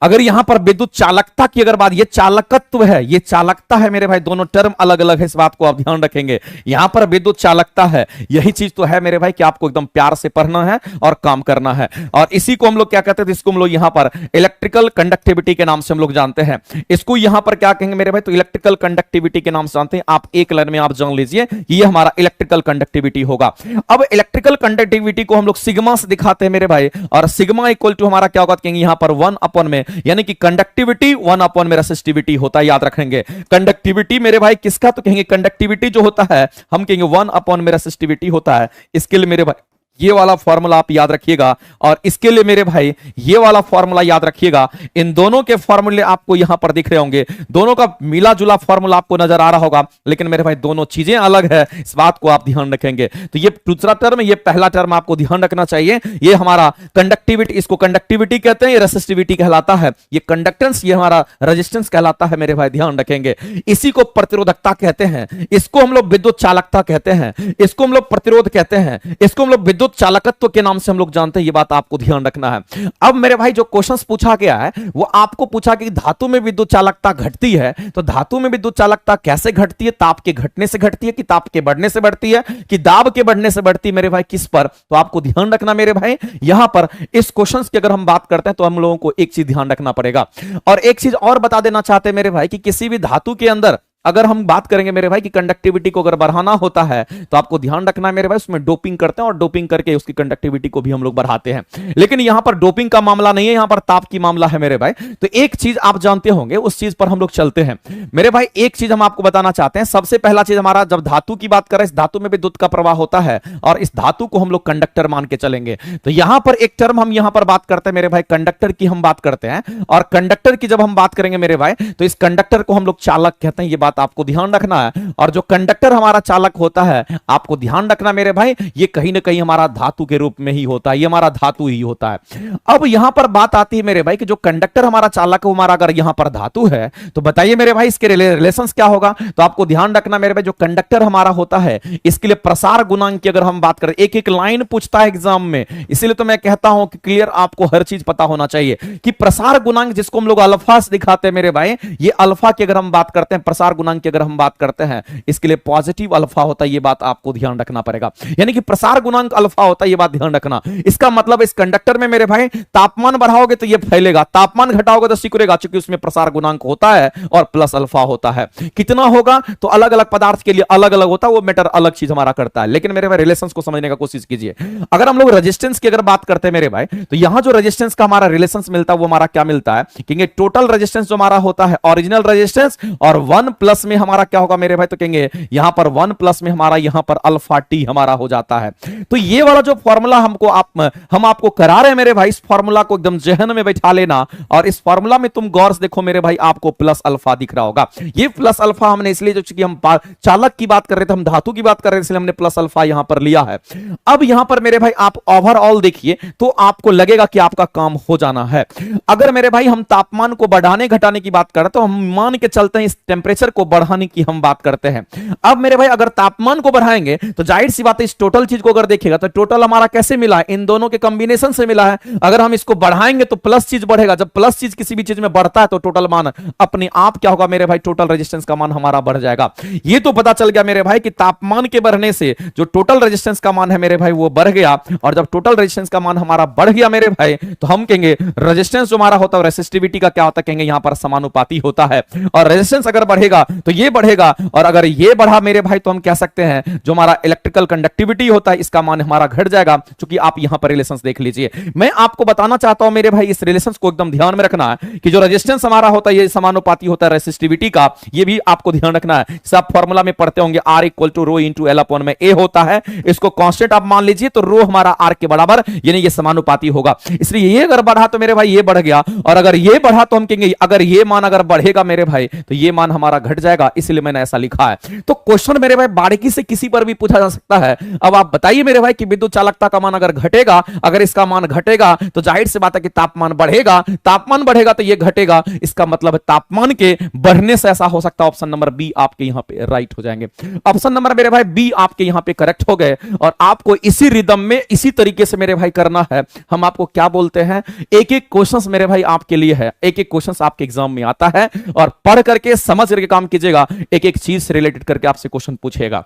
S1: अगर यहां पर विद्युत चालकता की अगर बात, ये चालकत्व है ये चालकता है मेरे भाई, दोनों टर्म अलग अलग है, इस बात को आप ध्यान रखेंगे। यहां पर विद्युत चालकता है, यही चीज तो है मेरे भाई कि आपको एकदम प्यार से पढ़ना है और काम करना है, और इसी को हम लोग क्या कहते हैं, इसको हम लोग यहां पर इलेक्ट्रिकल कंडक्टिविटी के नाम से हम लोग जानते हैं। इसको यहां पर क्या कहेंगे मेरे भाई, तो इलेक्ट्रिकल कंडक्टिविटी के नाम से जानते हैं। आप एक लाइन में आप जान लीजिए ये हमारा इलेक्ट्रिकल कंडक्टिविटी होगा। अब इलेक्ट्रिकल कंडक्टिविटी को हम लोग सिग्मा से दिखाते हैं मेरे भाई, और सिग्मा इक्वल टू हमारा क्या होगा, कहेंगे यहां पर 1 में, यानी कि कंडक्टिविटी 1 में रेसिस्टिविटी होता है, याद रखेंगे। कंडक्टिविटी मेरे भाई किसका, तो कहेंगे कंडक्टिविटी जो होता है हम कहेंगे 1 में रेसिस्टिविटी होता है। इसके लिए मेरे भाई ये वाला फॉर्मूला आप याद रखिएगा, और इसके लिए मेरे भाई ये वाला फॉर्मूला याद रखिएगा। इन दोनों के फॉर्मूले आपको यहां पर दिख रहे होंगे, दोनों का मिला जुला फॉर्मूला आपको नजर आ रहा होगा, लेकिन मेरे भाई दोनों चीजें अलग है, इस बात को आप ध्यान रखेंगे। तो ये दूसरा टर्म, ये पहला टर्म आपको ध्यान रखना चाहिए। ये हमारा कंडक्टिविटी, इसको कंडक्टिविटी कहते हैं, ये रेसिस्टिविटी कहलाता है। ये कंडक्टेंस, ये हमारा रेजिस्टेंस कहलाता है मेरे भाई, ध्यान रखेंगे। इसी को प्रतिरोधकता कहते हैं, इसको हम लोग विद्युत चालकता कहते हैं, इसको हम लोग प्रतिरोध कहते हैं, इसको हम लोग विद्युत चालकत्व के नाम से हम लोग जानते हैं, ये बात आपको ध्यान रखना है। अब मेरे भाई जो क्वेश्चंस पूछा गया है वो आपको पूछा कि धातु में विद्युत चालकता घटती है, तो धातु में विद्युत चालकता कैसे घटती है, ताप के घटने से घटती है कि ताप के बढ़ने से बढ़ती है कि दाब के बढ़ने से बढ़ती है मेरे भाई, किस पर, तो आपको ध्यान रखना मेरे भाई। यहां पर इस क्वेश्चन की अगर हम बात करते हैं तो हम लोगों को एक चीज ध्यान रखना पड़ेगा, और एक चीज और बता देना चाहते हैं मेरे भाई कि किसी भी धातु के अंदर अगर हम बात करेंगे मेरे भाई कि कंडक्टिविटी को अगर बढ़ाना होता है तो आपको ध्यान रखना है मेरे भाई, उसमें डोपिंग करते हैं और डोपिंग करके उसकी कंडक्टिविटी को भी हम लोग बढ़ाते हैं। लेकिन यहां पर डोपिंग का मामला नहीं है, यहां पर ताप की मामला है मेरे भाई। तो एक चीज आप जानते होंगे, उस चीज पर हम लोग चलते हैं मेरे भाई। एक चीज हम आपको बताना चाहते हैं, सबसे पहला चीज हमारा, जब धातु की बात करें, इस धातु में विद्युत का प्रवाह होता है और इस धातु को हम लोग कंडक्टर मान के चलेंगे। तो यहां पर एक टर्म हम यहां पर बात करते हैं मेरे भाई, कंडक्टर की हम बात करते हैं, और कंडक्टर की जब हम बात करेंगे मेरे भाई तो इस कंडक्टर को हम लोग चालक कहते हैं, ये बात आपको ध्यान रखना है। और जो कंडक्टर हमारा चालक होता है, आपको ध्यान रखना मेरे भाई, ये कहीं ना कहीं हमारा धातु के रूप में ही होता है, ये हमारा धातु ही होता है। अब यहां पर बात आती है मेरे भाई कि जो कंडक्टर हमारा चालक है, हमारा अगर यहां पर धातु है, तो बताइए मेरे भाई इसके रिलेशंस क्या होगा। तो आपको ध्यान रखना मेरे भाई, जो कंडक्टर हमारा होता है इसके लिए प्रसार गुणांक की अगर हम बात करें, एक एक लाइन पूछता है एग्जाम में, इसीलिए तो मैं कहता हूं कि क्लियर आपको हर चीज पता होना चाहिए कि प्रसार गुणांक, जिसको हम लोग अल्फा से दिखाते हैं मेरे भाई, ये अल्फा की अगर हम बात करते हैं, प्रसार गुणांक की अगर हम बात करते हैं, इसके लिए पॉजिटिव अल्फा होता है, ये बात आपको ध्यान रखना पड़ेगा। यानी कि प्रसार गुणांक अल्फा होता है, ये बात ध्यान रखना। इसका मतलब इस कंडक्टर में मेरे भाई तापमान बढ़ाओगे तो ये फैलेगा, तापमान घटाओगे तो सिकुड़ेगा, क्योंकि उसमें प्रसार गुणांक होता है और प्लस अल्फा होता है। कितना होगा तो अलग अलग पदार्थ के लिए अलग अलग होता है, वो मैटर अलग चीज हमारा करता है। लेकिन मेरे भाई रिलेशंस को समझने का कोशिश कीजिए। अगर हम लोग रेजिस्टेंस की अगर बात करते हैं मेरे भाई, तो यहां जो रेजिस्टेंस का हमारा रिलेशंस मिलता है वो हमारा क्या मिलता है, कहेंगे टोटल रेजिस्टेंस जो हमारा होता है ओरिजिनल रेजिस्टेंस, और 1 प्लस में हमारा क्या होगा मेरे भाई, तो कहेंगे यहां पर 1 प्लस में हमारा यहां पर अल्फा टी हमारा हो जाता है। तो ये वाला जो फॉर्मूला हम आपको करा रहे हैं मेरे भाई, इस फॉर्मूला को एकदम जहन में बैठा लेना, और इस फॉर्मूला में तुम गौर से देखो मेरे भाई, आपको प्लस अल्फा दिख रहा होगा। ये प्लस अल्फा हमने इसलिए, जो कि हम चालक की बात कर रहे थे, हम धातु की बात कर रहे थे, इसलिए हमने प्लस अल्फा यहां पर लिया है। अब यहां पर मेरे भाई आप ओवरऑल देखिए तो आपको लगेगा कि आपका काम हो जाना है। अगर मेरे भाई हम तापमान को बढ़ाने घटाने की बात करें तो हम मान के चलते हैं इस टेंपरेचर को बढ़ाने की हम बात करते हैं। अब मेरे भाई अगर तापमान को बढ़ाएंगे तो जाहिर सी बात है, इस टोटल चीज को अगर देखिएगा तो टोटल हमारा कैसे मिला है, इन दोनों के कॉम्बिनेशन से मिला है। अगर हम इसको बढ़ाएंगे तो प्लस चीज बढ़ेगा, जब प्लस चीज किसी भी चीज में बढ़ता है तो टोटल मान अपने आप क्या होगा मेरे भाई, टोटल रेजिस्टेंस का मान हमारा बढ़ जाएगा। ये तो पता चल गया मेरे भाई कि तापमान के बढ़ने से जो टोटल रेजिस्टेंस का मान है मेरे भाई वो बढ़ गया, और जब टोटल रेजिस्टेंस का मान हमारा बढ़ गया मेरे भाई तो हम कहेंगे रेजिस्टेंस जो हमारा होता है रेसिस्टिविटी का क्या होता है, कहेंगे यहां पर समानुपाती होता है। और रेजिस्टेंस अगर बढ़ेगा तो ये बढ़ेगा, और अगर ये बढ़ा मेरे भाई तो हम कह सकते हैं जो हमारा इलेक्ट्रिकल कंडक्टिविटी होता है इसका मान हमारा घट जाएगा। क्योंकि आप यहां पर रिलेशंस देख लीजिए, मैं आपको बताना चाहता हूं मेरे भाई इस रिलेशंस को एकदम ध्यान में रखना है कि जो रेजिस्टेंस हमारा होता है ये समानुपाती होता है रेसिस्टिविटी का, ये भी आपको ध्यान रखना है। जैसे आप फॉर्मूला में पढ़ते होंगे R equal to rho into L upon में ए होता है, इसको कांस्टेंट आप मान लीजिए तो रो हमारा R के बराबर यानी ये समानुपाती होगा। इसलिए ये अगर बढ़ा तो मेरे भाई ये बढ़ गया, और अगर ये बढ़ा तो हम कहेंगे अगर ये मान अगर बढ़ेगा मेरे भाई तो ये मान हमारा घट जाएगा, इसलिए मैंने ऐसा लिखा है। तो क्वेश्चन मेरे भाई बारीकी से किसी पर भी पूछा जा सकता है। अब आप बताइए मेरे भाई कि विद्युत चालकता का मान अगर घटेगा, अगर इसका मान घटेगा तो जाहिर सी बात है कि तापमान बढ़ेगा, तापमान बढ़ेगा तो ये घटेगा, इसका मतलब है तापमान के बढ़ने से ऐसा हो सकता है। ऑप्शन नंबर बी आपके यहां पे राइट हो जाएंगे। ऑप्शन नंबर मेरे भाई बी आपके यहां पे करेक्ट हो गए, और आपको इसी रिदम में इसी तरीके से मेरे भाई करना है। हम आपको क्या बोलते हैं, एक एक क्वेश्चंस मेरे भाई आपके लिए है, एक एक क्वेश्चंस आपके एग्जाम में आता है, और पढ़ करके समझ करके काम कीजिएगा, एक एक चीज से रिलेटेड करके आपसे क्वेश्चन पूछेगा।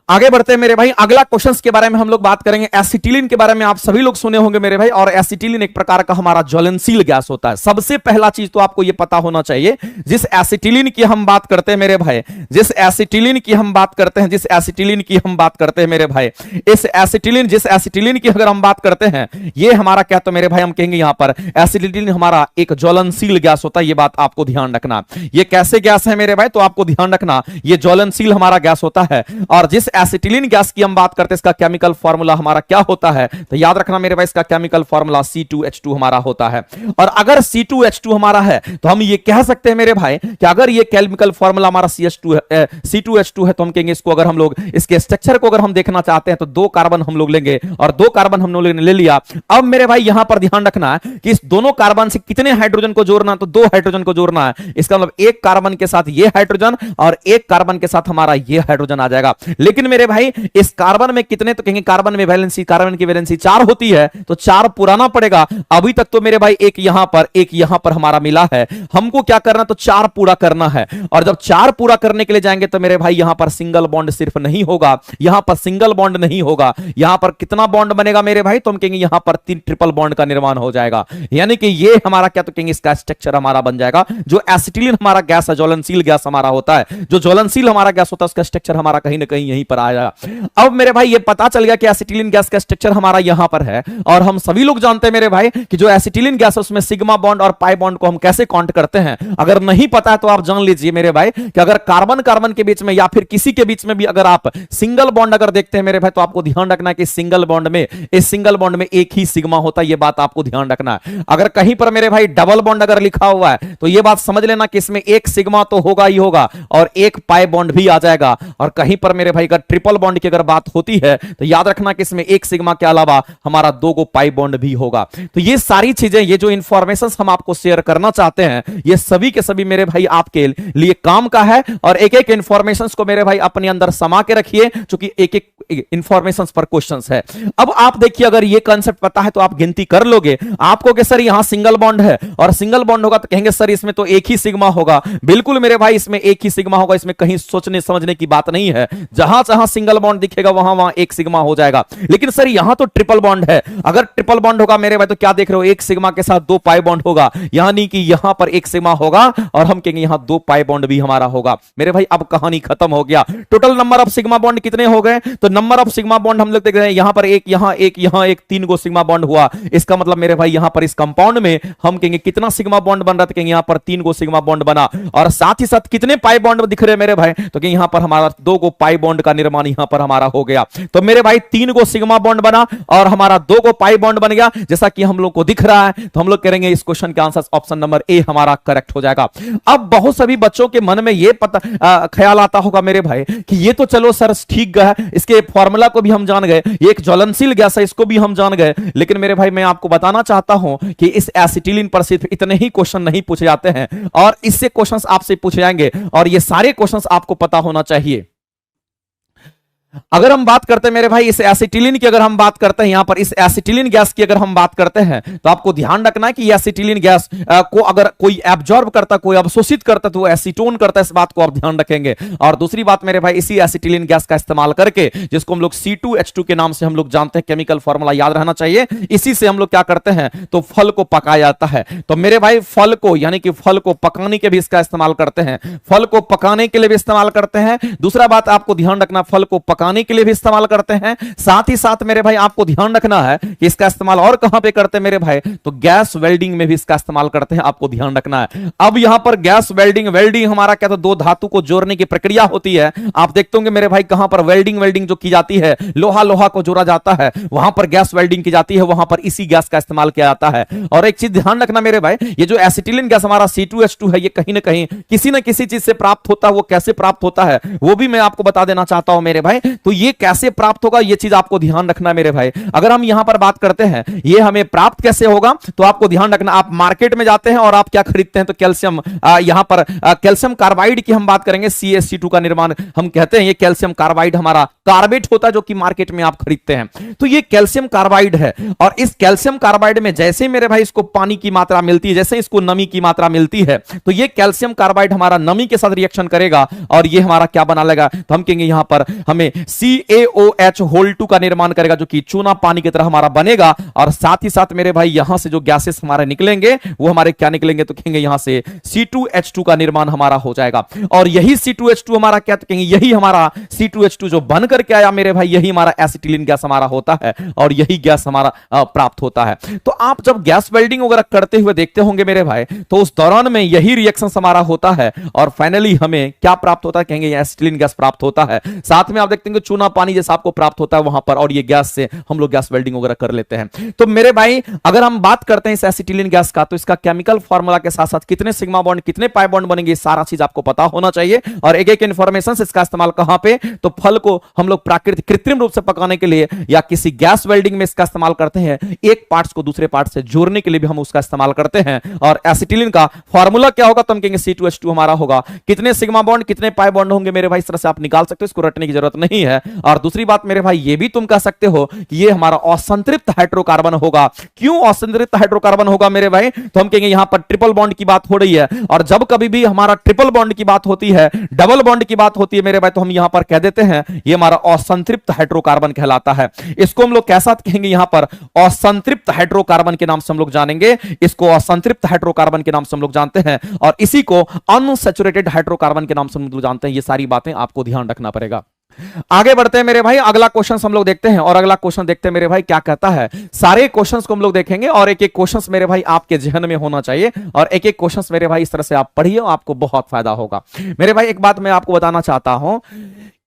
S1: आगे बढ़ते हैं मेरे भाई, अगला क्वेश्चंस के बारे में हम लोग बात करेंगे। एसिटिलीन के बारे में आप सभी लोग सुने होंगे मेरे भाई, और एसिटिलीन एक प्रकार का हमारा ज्वलनशील गैस होता है। सबसे पहला चीज तो आपको यह पता होना चाहिए, जिस एसिटिलीन की हम बात करते हैं मेरे भाई, जिस एसिटिलीन की हम बात करते हैं, जिस एसिटिलीन की हम बात करते हैं मेरे भाई, इस एसिटिलीन जिस एसिटिलीन की अगर हम बात करते हैं, ये हमारा क्या तो मेरे भाई हम कहेंगे यहां पर एसिटिलीन हमारा एक ज्वलनशील गैस होता है। ये बात आपको ध्यान रखना। ये कैसे गैस है मेरे भाई, तो आपको ध्यान रखना ये ज्वलनशील हमारा गैस होता है। और जिस एसिटिलीन गैस की हम बात करते हैं इसका केमिकल फार्मूला हमारा क्या होता है, तो याद रखना मेरे भाई इसका केमिकल फार्मूला C2H2 हमारा होता है। और अगर C2H2 हमारा है तो हम ये कह सकते हैं मेरे भाई कि अगर ये केमिकल फार्मूला हमारा C2H2 है तो हम कहेंगे इसको, अगर हम लोग इसके स्ट्रक्चर को अगर हम देखना चाहते हैं तो 2 कार्बन हम लोग लेंगे, और 2 कार्बन हम लोग ले लिया। अब मेरे भाई यहां पर ध्यान रखना है कि इस दोनों कार्बन से कितने हाइड्रोजन को जोड़ना, तो 2 हाइड्रोजन को जोड़ना है। इसका मतलब एक कार्बन के साथ ये हाइड्रोजन और एक कार्बन के साथ हमारा ये हाइड्रोजन आ जाएगा। लेकिन मेरे भाई इस कार्बन में कितने, तो कहेंगे कार्बन में वैलेंसी, कार्बन की वैलेंसी 4 होती है, तो 4 पुराना पड़ेगा। अभी तक तो मेरे भाई एक यहां पर हमारा मिला है, हमको क्या करना, तो 4 पूरा करना है। और जब 4 पूरा करने के लिए जाएंगे तो मेरे भाई यहां पर सिंगल बॉन्ड सिर्फ नहीं होगा, यहां पर सिंगल बॉन्ड नहीं होगा, यहां पर कितना बॉन्ड बनेगा मेरे भाई, तो हम कहेंगे यहां पर 3 ट्रिपल बॉन्ड का निर्माण हो जाएगा। यानी कि ये हमारा क्या तो कहेंगे इसका स्ट्रक्चर हमारा बन जाएगा। जो एसिटिलीन हमारा गैस है, ज्वलनशील गैस हमारा होता है, जो ज्वलनशील हमारा गैस होता है उसका स्ट्रक्चर हमारा कहीं ना कहीं यहीं पर आएगा। अब मेरे भाई ये पता चल गया कि एसिटिलीन गैस का स्ट्रक्चर हमारा यहां पर है, और हम सभी लोग जानते हैं मेरे भाई कि जो एसिटिलीन गैस है उसमें सिग्मा बॉन्ड और पाई बॉन्ड को हम कैसे काउंट करते हैं। अगर नहीं पता है तो आप जान लीजिए मेरे भाई कि अगर कार्बन कार्बन के बीच में या फिर किसी के बीच में भी अगर आप सिंगल बॉन्ड अगर देखते हैं मेरे भाई, तो आपको ध्यान रखना है कि सिंगल बॉन्ड में, इस सिंगल बॉन्ड में एक ही सिग्मा होता है। यह बात आपको ध्यान रखना है। अगर कहीं पर मेरे भाई डबल बॉन्ड अगर लिखा हुआ है तो यह बात समझ लेना कि इसमें एक सिग्मा तो होगा ही होगा और एक पाई बॉन्ड भी आ जाएगा। और कहीं पर मेरे भाई अगर ट्रिपल बॉन्ड की अगर बात होती है तो याद रखना कि इसमें एक सिग्मा के अलावा हमारा 2 गो पाई बॉन्ड भी होगा। तो ये सारी चीजें, ये जो इंफॉर्मेशन हम आपको शेयर करना चाहते हैं, ये सभी के सभी मेरे भाई आपके लिए काम का है। और एक एक इंफॉर्मेशन को मेरे भाई अपने अंदर समा के रखिए, क्योंकि एक एक इंफॉर्मेशन पर क्वेश्चंस है। अब आप देखिए, अगर ये कांसेप्ट पता है तो आप गिनती कर लोगे। आपको कि सर यहां सिंगल बॉन्ड है और सिंगल बॉन्ड होगा तो कहेंगे सर इसमें तो एक ही सिग्मा होगा। बिल्कुल मेरे भाई इसमें एक ही सिग्मा होगा, इसमें कहीं सोचने समझने की बात नहीं है। जहां जहां सिंगल बॉन्ड दिखेगा वहां वहां एक सिग्मा हो जाएगा। लेकिन सर यहां तो ट्रिपल बॉन्ड है, अगर ट्रिपल बॉन्ड होगा मेरे भाई तो क्या देख रहे हो, एक सिग्मा के साथ 2 पाई बॉन्ड होगा, यानी कि यहां पर एक सिग्मा होगा और हम कहेंगे यहां 2 पाई बॉन्ड भी हमारा होगा। मेरे भाई अब कहानी खत्म हो गया। Total number of sigma bond कितने हो गए, तो नंबर ऑफ सिग्मा बॉन्ड हम लोग देख रहे हैं यहां पर एक, यहां एक, यहां एक, 3 गो सिग्मा बॉन्ड हुआ। इसका मतलब मेरे भाई यहां पर इस कंपाउंड में हम कहेंगे कितना सिग्मा बॉन्ड बन रहा था, कहेंगे यहां पर 3 गो सिग्मा बॉन्ड बना। और साथ ही साथ कितने पाई बॉन्ड दिख रहे हैं मेरे भाई, तो कहेंगे यहां पर हमारा 2 गो पाई बॉन्ड का निर्माण यहां पर हमारा हो गया। तो मेरे भाई 3 गो सिग्मा बॉन्ड बना और हमारा 2 गो पाई बॉन्ड बन गया, जैसा कि हम लोग को दिख रहा है। तो हम लोग करेंगे इस क्वेश्चन का आंसर ऑप्शन नंबर ए हमारा करेक्ट हो जाएगा। अब बहुत सभी बच्चों के मन में ये पता ख्याल आता होगा मेरे भाई कि ये तो चलो सर ठीक गया, इसके फॉर्मूला को भी हम जान गए, ये एक ज्वलनशील गैस है इसको भी हम जान गए। लेकिन मेरे भाई मैं आपको बताना चाहता हूं कि इस एसिटिलीन पर सिर्फ इतने ही क्वेश्चन नहीं पूछे जाते हैं, और इससे क्वेश्चंस आपसे पूछे जाएंगे, और ये सारे क्वेश्चंस आपको पता होना चाहिए। अगर हम बात करते हैं मेरे भाई इस एसिटिलीन की, अगर हम बात करते हैं यहां पर इस एसिटिलीन गैस की अगर हम बात करते हैं, तो आपको ध्यान रखना है कि एसिटिलीन गैस को अगर कोई एब्जॉर्ब करता, कोई अवशोषित करता, तो वो एसीटोन करता है, इस बात को आप ध्यान रखेंगे। और दूसरी बात मेरे भाई, इसी एसिटिलीन गैस का इस्तेमाल करके, जिसको हम लोग C2H2 के नाम से हम लोग जानते हैं, केमिकल फॉर्मूला याद रहना चाहिए, इसी से हम लोग क्या करते हैं, तो फल को पकाया जाता है। तो मेरे भाई फल को, यानी कि फल को पकाने के भी इसका इस्तेमाल करते हैं, फल को पकाने के लिए भी इस्तेमाल करते हैं। दूसरा बात आपको ध्यान रखना, फल को पकाने के लिए भी इस्तेमाल करते हैं, साथ ही साथ मेरे भाई आपको ध्यान रखना है कि इसका इस्तेमाल और कहां पे करते हैं मेरे भाई, तो गैस वेल्डिंग में भी इसका इस्तेमाल करते हैं, आपको ध्यान रखना है। अब यहां पर गैस वेल्डिंग, वेल्डिंग हमारा क्या, तो दो धातु को जोड़ने की प्रक्रिया होती है। आप देखते होंगे मेरे भाई कहां पर वेल्डिंग, वेल्डिंग जो की जाती है, लोहा लोहा को जोड़ा जाता है, वहां पर गैस वेल्डिंग की जाती है, वहां पर इसी गैस का इस्तेमाल किया जाता है। और एक चीज ध्यान रखना मेरे भाई, ये जो एसिटिलीन गैस हमारा C2H2 है, ये कहीं ना कहीं किसी ना किसी चीज से प्राप्त होता है। वो कैसे प्राप्त होता है वो भी मैं आपको बता देना चाहता हूं मेरे भाई। तो ये कैसे प्राप्त होगा, ये चीज आपको ध्यान रखना है मेरे भाई। अगर हम यहां पर बात करते हैं ये हमें प्राप्त कैसे होगा, तो आपको ध्यान रखना, आप मार्केट में जाते हैं और आप क्या खरीदते हैं, तो कैल्शियम, यहां पर कैल्शियम कार्बाइड की हम बात करेंगे, CaC2 का निर्माण हम कहते हैं, ये कैल्शियम कार्बाइड हमारा कार्बेट होता है जो कि मार्केट में आप खरीदते हैं। तो ये कैल्शियम कार्बाइड है, और इस कैल्शियम कार्बाइड में जैसे मेरे भाई इसको पानी की मात्रा मिलती है, जैसे इसको नमी की मात्रा मिलती है, तो ये कैल्शियम कार्बाइड हमारा नमी के साथ रिएक्शन करेगा और ये हमारा क्या बना लेगा, तो हम कहेंगे यहां पर हमें CaOH2 का निर्माण करेगा, जो कि चूना पानी की तरह हमारा बनेगा। और साथ ही साथ मेरे भाई यहां से जो गैसेस हमारे निकलेंगे वो हमारे क्या निकलेंगे, तो कहेंगे यहां से C2H2 का निर्माण हमारा हो जाएगा। और यही C2H2 हमारा क्या, तो कहेंगे यही हमारा C2H2 जो बन करके आया मेरे भाई, यही हमारा एसिटिलीन गैस हमारा होता है, और यही गैस हमारा प्राप्त होता है। तो आप जब गैस वेल्डिंग वगैरह करते हुए देखते होंगे मेरे भाई, तो उस दौरान में यही रिएक्शन हमारा होता है, और फाइनली हमें क्या प्राप्त होता है, कहेंगे एसिटिलीन गैस प्राप्त होता है। साथ में आप देखते हैं चूना पानी जैसा आपको प्राप्त होता है वहां पर, और ये गैस से हम लोग गैस वेल्डिंग वगैरह कर लेते हैं। तो मेरे भाई अगर हम बात करते हैं इस एसिटिलीन गैस का, तो इसका केमिकल फार्मूला के साथ साथ कितने सिग्मा बॉन्ड, कितने पाई बॉन्ड बनेंगे, सारा चीज आपको पता होना चाहिए। और एक एक इंफॉर्मेशन, इसका इस्तेमाल कहां पे, तो फल को हम लोग प्राकृतिक कृत्रिम रूप से पकाने के लिए या किसी गैस वेल्डिंग में इसका इस्तेमाल करते हैं, एक पार्ट्स को दूसरे पार्ट से जोड़ने के लिए भी हम उसका इस्तेमाल करते हैं। और एसिटिलीन का फार्मूला क्या होगा, तो हम कहेंगे C2H2 हमारा होगा। कितने सिग्मा बॉन्ड, कितने पाई बॉन्ड होंगे मेरे भाई, इस तरह से आप निकाल सकते हो, इसको रटने की जरूरत नहीं है। और दूसरी बात मेरे भाई ये भी तुम कह सकते हो कि ये हमारा असंतृप्त हाइड्रोकार्बन होगा। क्यों असंतृप्त हाइड्रोकार्बन होगा मेरे भाई, तो हम कहेंगे यहां पर ट्रिपल बॉन्ड की बात हो रही है, और जब कभी भी हमारा ट्रिपल बॉन्ड की बात होती है, डबल बॉन्ड की बात होती है मेरे भाई, तो हम यहां पर कह देते हैं ये हमारा असंतृप्त हाइड्रोकार्बन कहलाता है। इसको हम लोग कैसा कहेंगे, यहां पर असंतृप्त हाइड्रोकार्बन के नाम से हम लोग जानेंगे, इसको असंतृप्त हाइड्रोकार्बन के नाम से हम लोग जानते हैं, और इसी को अनसैचुरेटेड हाइड्रोकार्बन के नाम से हम लोग जानते हैं। ये सारी बातें आपको ध्यान रखना पड़ेगा। आगे बढ़ते हैं मेरे भाई, अगला क्वेश्चन हम लोग देखते हैं, और अगला क्वेश्चन देखते हैं मेरे भाई क्या कहता है। सारे क्वेश्चंस को हम लोग देखेंगे, और एक एक क्वेश्चंस मेरे भाई आपके जहन में होना चाहिए, और एक एक क्वेश्चंस मेरे भाई इस तरह से आप पढ़िए, आपको बहुत फायदा होगा। मेरे भाई एक बात मैं आपको बताना चाहता हूं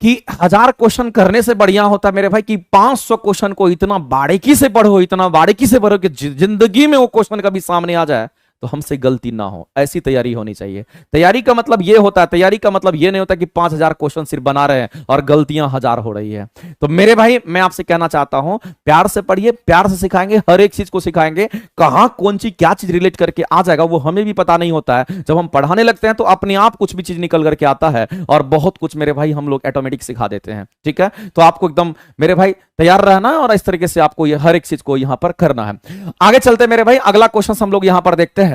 S1: कि 1000 क्वेश्चन करने से बढ़िया होता है मेरे भाई कि 500 क्वेश्चन को इतना बारीकी से पढ़ो, इतना बारीकी से पढ़ो कि जिंदगी में वो क्वेश्चन कभी सामने आ जाए तो हमसे गलती ना हो, ऐसी तैयारी होनी चाहिए। तैयारी का मतलब ये होता है, तैयारी का मतलब ये नहीं होता कि 5000 क्वेश्चन सिर्फ बना रहे हैं और गलतियां 1000 हो रही है। तो मेरे भाई मैं आपसे कहना चाहता हूं, प्यार से पढ़िए, प्यार से सिखाएंगे, हर एक चीज को सिखाएंगे। कहां कौन सी क्या चीज रिलेट करके आ जाएगा वो हमें भी पता नहीं होता है। जब हम पढ़ाने लगते हैं तो अपने आप कुछ भी चीज निकल करके आता है, और बहुत कुछ मेरे भाई हम लोग ऑटोमेटिक सिखा देते हैं। ठीक है, तो आपको एकदम मेरे भाई तैयार रहना है, और इस तरीके से आपको ये हर एक चीज को यहां पर करना है। आगे चलते मेरे भाई, अगला क्वेश्चन हम लोग यहां पर देखते हैं।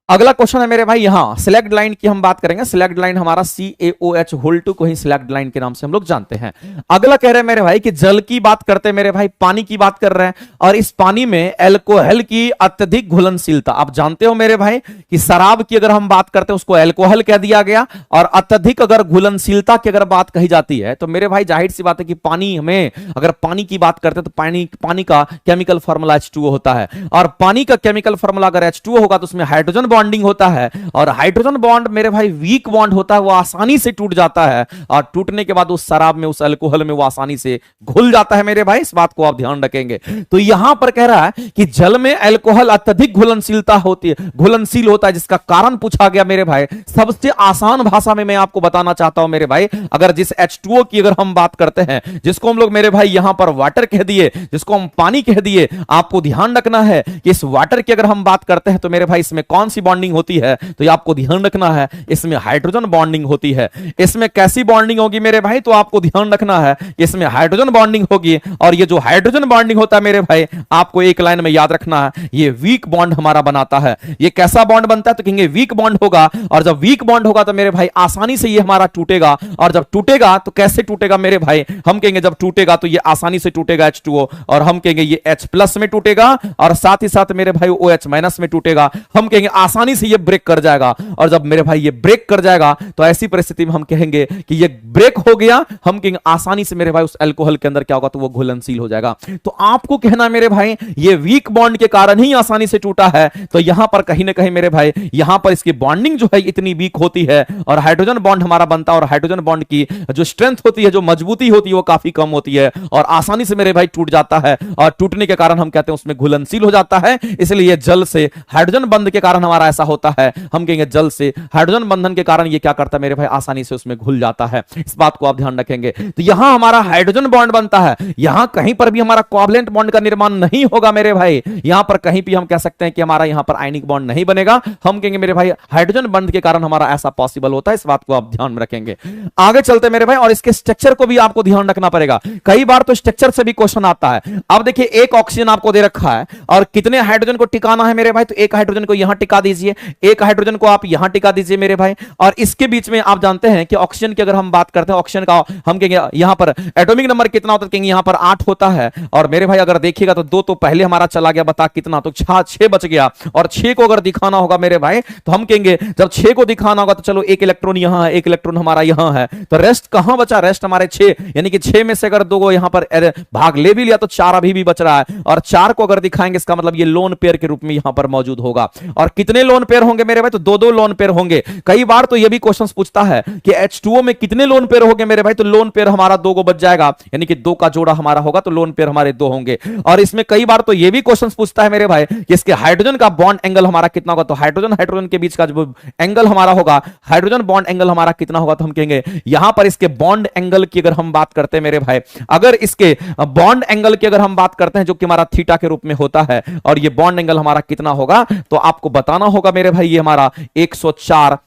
S1: अगला क्वेश्चन है मेरे भाई, यहां सिलेक्ट लाइन की हम बात करेंगे। सिलेक्ट लाइन हमारा CaOH2 को ही सिलेक्ट लाइन के नाम से हम लोग जानते हैं। अगला कह रहे हैं मेरे भाई कि जल की बात करते हैं मेरे भाई, पानी की बात कर रहे हैं, और इस पानी में अल्कोहल की अत्यधिक घुलनशीलता। आप जानते हो मेरे भाई कि शराब की अगर हम बात करते हैं उसको अल्कोहल कह दिया गया, और अत्यधिक अगर घुलनशीलता की अगर बात कही जाती है तो मेरे भाई जाहिर सी बात है कि पानी में, अगर पानी की बात करते हैं तो पानी का केमिकल फॉर्मूला H2O होता है, और पानी का केमिकल फॉर्मूला अगर H2O होगा तो उसमें हाइड्रोजन बॉन्डिंग होता है, और हाइड्रोजन बॉन्ड मेरे भाई वीक बॉन्ड होता है, वो आसानी से टूट जाता है, और टूटने के बाद उस शराब में, उस अल्कोहल में वो आसानी से घुल जाता है मेरे भाई। इस बात को आप ध्यान रखेंगे। तो यहां पर कह रहा है कि जल में अल्कोहल अत्यधिक घुलनशीलता होती है, घुलनशील होता है, जिसका कारण पूछा गया मेरे भाई। सबसे आसान भाषा में मैं आपको बताना चाहता हूं मेरे भाई, अगर जिस H2O की अगर हम बात करते हैं, जिसको हम लोग मेरे भाई यहां पर वाटर कह दिए, जिसको हम पानी कह दिए, आपको ध्यान रखना है कि इस वाटर की अगर हम बात करते हैं तो मेरे भाई इसमें कौन सी बॉन्डिंग होती है, तो ये आपको ध्यान रखना है, इसमें हाइड्रोजन बॉन्डिंग होती है। इसमें कैसी बॉन्डिंग होगी मेरे भाई, तो आपको ध्यान रखना है कि इसमें हाइड्रोजन बॉन्डिंग होगी, और ये जो हाइड्रोजन बॉन्डिंग होता है मेरे भाई, आपको एक लाइन में याद रखना है, ये वीक बॉन्ड हमारा बनाता है। ये कैसा बॉन्ड बनता है, तो कहेंगे वीक बॉन्ड होगा, और जब वीक बॉन्ड होगा तो मेरे भाई आसानी से ये हमारा टूटेगा, और जब टूटेगा तो कैसे टूटेगा मेरे भाई, हम कहेंगे जब टूटेगा तो ये आसानी से टूटेगा H2O, और हम कहेंगे ये H+ में टूटेगा, और साथ ही साथ मेरे भाई OH- में टूटेगा। हम कहेंगे आसानी से ये ब्रेक कर जाएगा, और जब मेरे भाई ये ब्रेक कर जाएगा तो ऐसी परिस्थिति में हम कहेंगे कि ये ब्रेक हो गया, हम कहेंगे आसानी से मेरे भाई उस अल्कोहल के अंदर क्या होगा, तो वो घुलनशील हो जाएगा। तो आपको कहना मेरे भाई ये वीक बॉन्ड के कारण ही आसानी से टूटा है, तो यहां पर कहीं ना कहीं मेरे भाई यहां पर इसकी बॉन्डिंग जो है इतनी वीक होती है, और हाइड्रोजन बॉन्ड हमारा बनता है, और हाइड्रोजन बॉन्ड की जो स्ट्रेंथ होती है, जो मजबूती होती है, वो काफी कम होती है, और आसानी से मेरे भाई टूट जाता है, और टूटने के कारण हम कहते हैं उसमें घुलनशील हो जाता है। इसलिए जल से हाइड्रोजन बंध के कारण हमारा ऐसा होता है, हम कहेंगे जल से हाइड्रोजन बंधन के कारण ये क्या करता है मेरे भाई, आसानी से उसमें घुल जाता है। इस बात को आप ध्यान रखेंगे। तो यहां हमारा हाइड्रोजन बॉन्ड बनता है, यहां कहीं पर भी हमारा कोवैलेंट बॉन्ड का निर्माण नहीं होगा मेरे भाई, यहां पर कहीं भी हम कह सकते हैं कि हमारा यहां पर आयनिक बॉन्ड नहीं बनेगा। हम कहेंगे मेरे भाई हाइड्रोजन बंध के कारण हमारा ऐसा पॉसिबल होता है। इस बात को आप ध्यान में रखेंगे। आगे चलते मेरे भाई, और इसके स्ट्रक्चर को भी आपको ध्यान रखना पड़ेगा। कई बार तो स्ट्रक्चर से भी क्वेश्चन आता है। अब देखिए एक ऑक्सीजन आपको दे रखा है, और कितने हाइड्रोजन को टिकाना है मेरे भाई, तो एक हाइड्रोजन को यहां टिका दीजिए, एक हाइड्रोजन को आप यहां टिका दीजिए मेरे भाई। और इसके बीच में आप जानते हैं कि ऑक्सीजन की अगर हम बात करते हैं, ऑक्सीजन का हम कहेंगे यहां पर एटॉमिक नंबर कितना होता है, कहेंगे यहां पर 8 होता है। और मेरे भाई अगर देखिएगा तो 2 तो पहले हमारा चला गया, बता कितना, तो 6 बच गया। और 6 को अगर दिखाना होगा मेरे भाई, तो हम कहेंगे जब 6 को दिखाना होगा तो चलो एक इलेक्ट्रॉन यहां है, एक इलेक्ट्रॉन हमारा यहां है, तो रेस्ट कहां बचा, रेस्ट हमारे 6, यानी कि 6 में से अगर 2 को यहां पर भाग ले भी लिया तो 4 अभी भी बच रहा है। और 4 को अगर दिखाएंगे इसका मतलब ये लोन पेयर के रूप में यहां पर मौजूद होगा। और कितने लोन पेयर होंगे मेरे भाई, तो 2-2 लोन पेयर होंगे। कई बार तो यह भी क्वेश्चन पूछता है कि H2O में कितने लोन पेयर होंगे मेरे भाई, तो लोन पेयर हमारा 2 को बच जाएगा, यानी कि 2 का जोड़ा हमारा होगा, तो लोन पेयर हमारे 2 होंगे। और इसमें कई बार तो यह भी क्वेश्चन पूछता है मेरे भाई कि इसके हाइड्रोजन का बॉन्ड एंगल हमारा कितना होगा, तो हाइड्रोजन के बीच का जो एंगल हमारा होगा, हाइड्रोजन बॉन्ड एंगल हमारा कितना होगा, तो हम कहेंगे यहां पर इसके बॉन्ड एंगल की अगर हम बात करते हैं मेरे भाई, अगर इसके बॉन्ड एंगल की अगर हम बात करते हैं जो कि हमारा थीटा के रूप में होता है, और ये बॉन्ड एंगल हमारा कितना होगा, तो आपको बताना होगा मेरे भाई ये हमारा 104,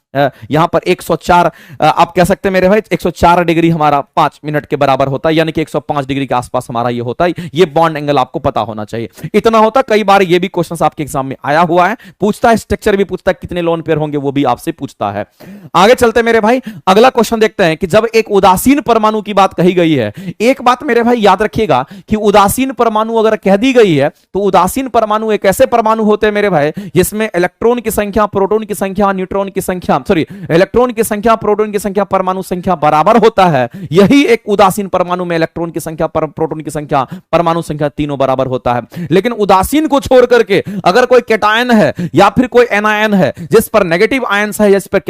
S1: यहां पर 104 आप कह सकते हैं मेरे भाई 104 डिग्री हमारा 5 मिनट के बराबर होता है, यानी कि 105 डिग्री के आसपास हमारा ये होता है। ये बॉन्ड एंगल आपको पता होना चाहिए। इतना होता, कई बार ये भी क्वेश्चन आपके एग्जाम में आया हुआ है, पूछता है स्ट्रक्चर भी पूछता है, कितने लोन पेयर होंगे वो भी आपसे पूछता है। आगे चलते मेरे भाई, अगला क्वेश्चन देखते हैं कि जब एक उदासीन परमाणु की बात कही गई है, एक बात मेरे भाई याद रखिएगा कि उदासीन परमाणु अगर कह दी गई है, तो उदासीन परमाणु एक ऐसे परमाणु होते हैं मेरे भाई जिसमें इलेक्ट्रॉन की संख्या, प्रोटॉन की संख्या, न्यूट्रॉन की संख्या, इलेक्ट्रॉन की संख्या, प्रोटॉन की संख्या, परमाणु संख्या बराबर होता है। यही एक उदासीन परमाणु में इलेक्ट्रॉन की संख्या, प्रोटॉन की संख्या, परमाणु संख्या तीनों बराबर होता है। लेकिन उदासीन को छोड़ करके अगर कोई कैटायन है या फिर कोई एनायन है जिस पर नेगेटिव आयंस है, जिस पर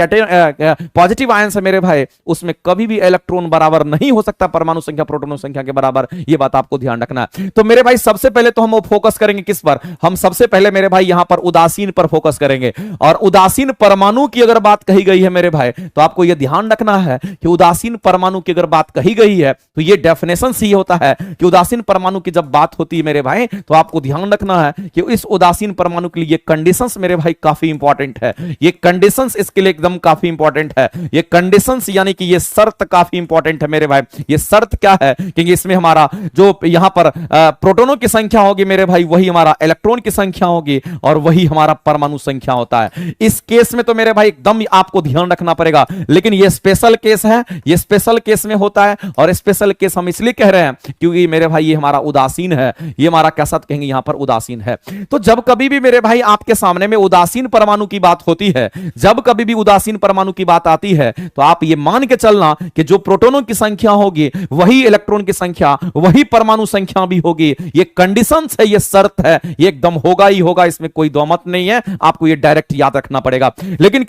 S1: पॉजिटिव आयंस है मेरे भाई, उसमें कभी भी इलेक्ट्रॉन बराबर नहीं हो सकता परमाणु संख्या, प्रोटॉन संख्या के बराबर। यह बात आपको ध्यान रखना है। तो मेरे भाई सबसे पहले तो हम फोकस करेंगे किस पर, हम सबसे पहले मेरे भाई यहां पर उदासीन पर फोकस करेंगे। और उदासीन परमाणु की अगर बात कही गई है मेरे भाई, तो आपको यह ध्यान रखना है कि उदासीन परमाणु की अगर बात कही गई है तो यह डेफिनेशन से होता है कि उदासीन परमाणु की जब बात होती है मेरे भाई, तो आपको ध्यान रखना है कि इस उदासीन परमाणु के लिए कंडीशंस मेरे भाई काफी इंपॉर्टेंट है। ये कंडीशंस इसके लिए एकदम काफी इंपॉर्टेंट है। ये कंडीशंस यानी कि ये शर्त काफी इंपॉर्टेंट है मेरे भाई। ये शर्त क्या है, क्योंकि इसमें हमारा जो यहां पर प्रोटॉनों की संख्या होगी मेरे भाई, वही हमारा इलेक्ट्रॉन की संख्या होगी, और वही हमारा परमाणु संख्या होता है। इस केस में तो मेरे भाई एकदम आपको ध्यान रखना पड़ेगा। लेकिन ये स्पेशल केस है, ये स्पेशल केस में होता है। और स्पेशल केस हम इसलिए कह रहे हैं क्योंकि मेरे भाई ये हमारा उदासीन है, ये हमारा कैसा कहेंगे यहां पर उदासीन है। तो जब कभी भी मेरे भाई आपके सामने में उदासीन परमाणु की बात होती है, जब कभी भी उदासीन परमाणु की बात आती है, तो आप ये मान के चलना कि जो प्रोटॉनों की संख्या होगी वही इलेक्ट्रॉन की संख्या, वही परमाणु संख्या भी होगी। ये कंडीशंस है, ये शर्त है, ये एकदम होगा ही होगा, इसमें कोई दो मत नहीं है। आपको ये डायरेक्ट याद रखना पड़ेगा। लेकिन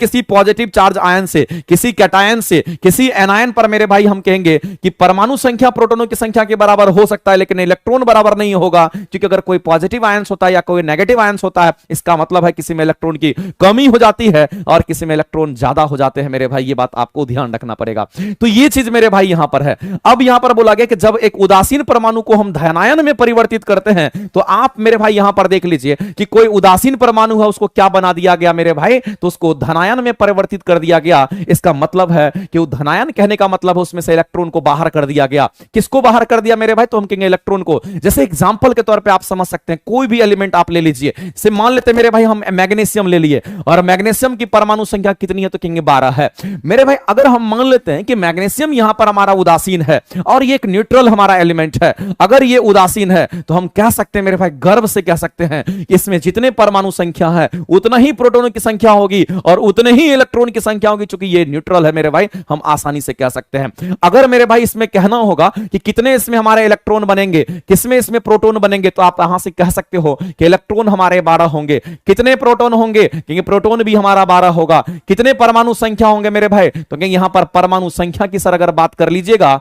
S1: पॉजिटिव चार्ज आयन से, किसी कैटायन से, किसी एनायन पर मेरे भाई हम कहेंगे कि परमाणु संख्या प्रोटॉनों की संख्या के बराबर हो सकता है, लेकिन इलेक्ट्रॉन बराबर नहीं होगा, क्योंकि अगर कोई पॉजिटिव आयंस होता है या कोई नेगेटिव आयंस होता है, इसका मतलब है किसी में इलेक्ट्रॉन की कमी हो जाती है और किसी में इलेक्ट्रॉन ज्यादा हो जाते हैं मेरे भाई। ये बात आपको ध्यान रखना पड़ेगा। तो ये चीज मेरे भाई यहां पर है। अब यहां पर बोला गया कि जब एक उदासीन परमाणु को हम धनायन में परिवर्तित करते हैं, तो आप मेरे भाई यहां पर देख लीजिए कि कोई उदासीन परमाणु है, उसको क्या बना दिया गया मेरे भाई, तो उसको धनायन में परिवर्तित कर दिया गया। इसका मतलब है कि वो धनायन कहने का मतलब है उसमें से इलेक्ट्रॉन को बाहर कर दिया गया। किसको बाहर कर दिया मेरे भाई, तो हम कहेंगे इलेक्ट्रॉन को। जैसे एग्जांपल के तौर पे आप समझ सकते हैं, कोई भी एलिमेंट आप ले लीजिए, से मान लेते हैं मेरे भाई हम मैग्नीशियम ले लिए, और मैग्नीशियम की परमाणु संख्या कितनी है, तो कहेंगे 12 है मेरे भाई। अगर हम मान लेते हैं कि मैग्नीशियम यहां पर हमारा उदासीन है और ये एक न्यूट्रल हमारा एलिमेंट है, अगर ये उदासीन है तो हम कह सकते हैं मेरे भाई, गर्व से कह सकते हैं, इसमें जितने परमाणु संख्या है उतना ही प्रोटॉनों की संख्या होगी और उतने ही इलेक्ट्रॉन की संख्या होगी, क्योंकि ये न्यूट्रल है मेरे भाई, हम आसानी से कह सकते हैं। अगर मेरे भाई इसमें कहना होगा कि कितने इसमें हमारे इलेक्ट्रॉन बनेंगे, किसमें इसमें प्रोटॉन बनेंगे, तो आप यहां से कह सकते हो कि इलेक्ट्रॉन हमारे 12 होंगे। कितने प्रोटॉन होंगे, क्योंकि प्रोटॉन भी हमारा 12 होगा। कितने परमाणु संख्या होंगे मेरे भाई, तो कहेंगे यहां पर परमाणु संख्या की सर अगर बात कर लीजिएगा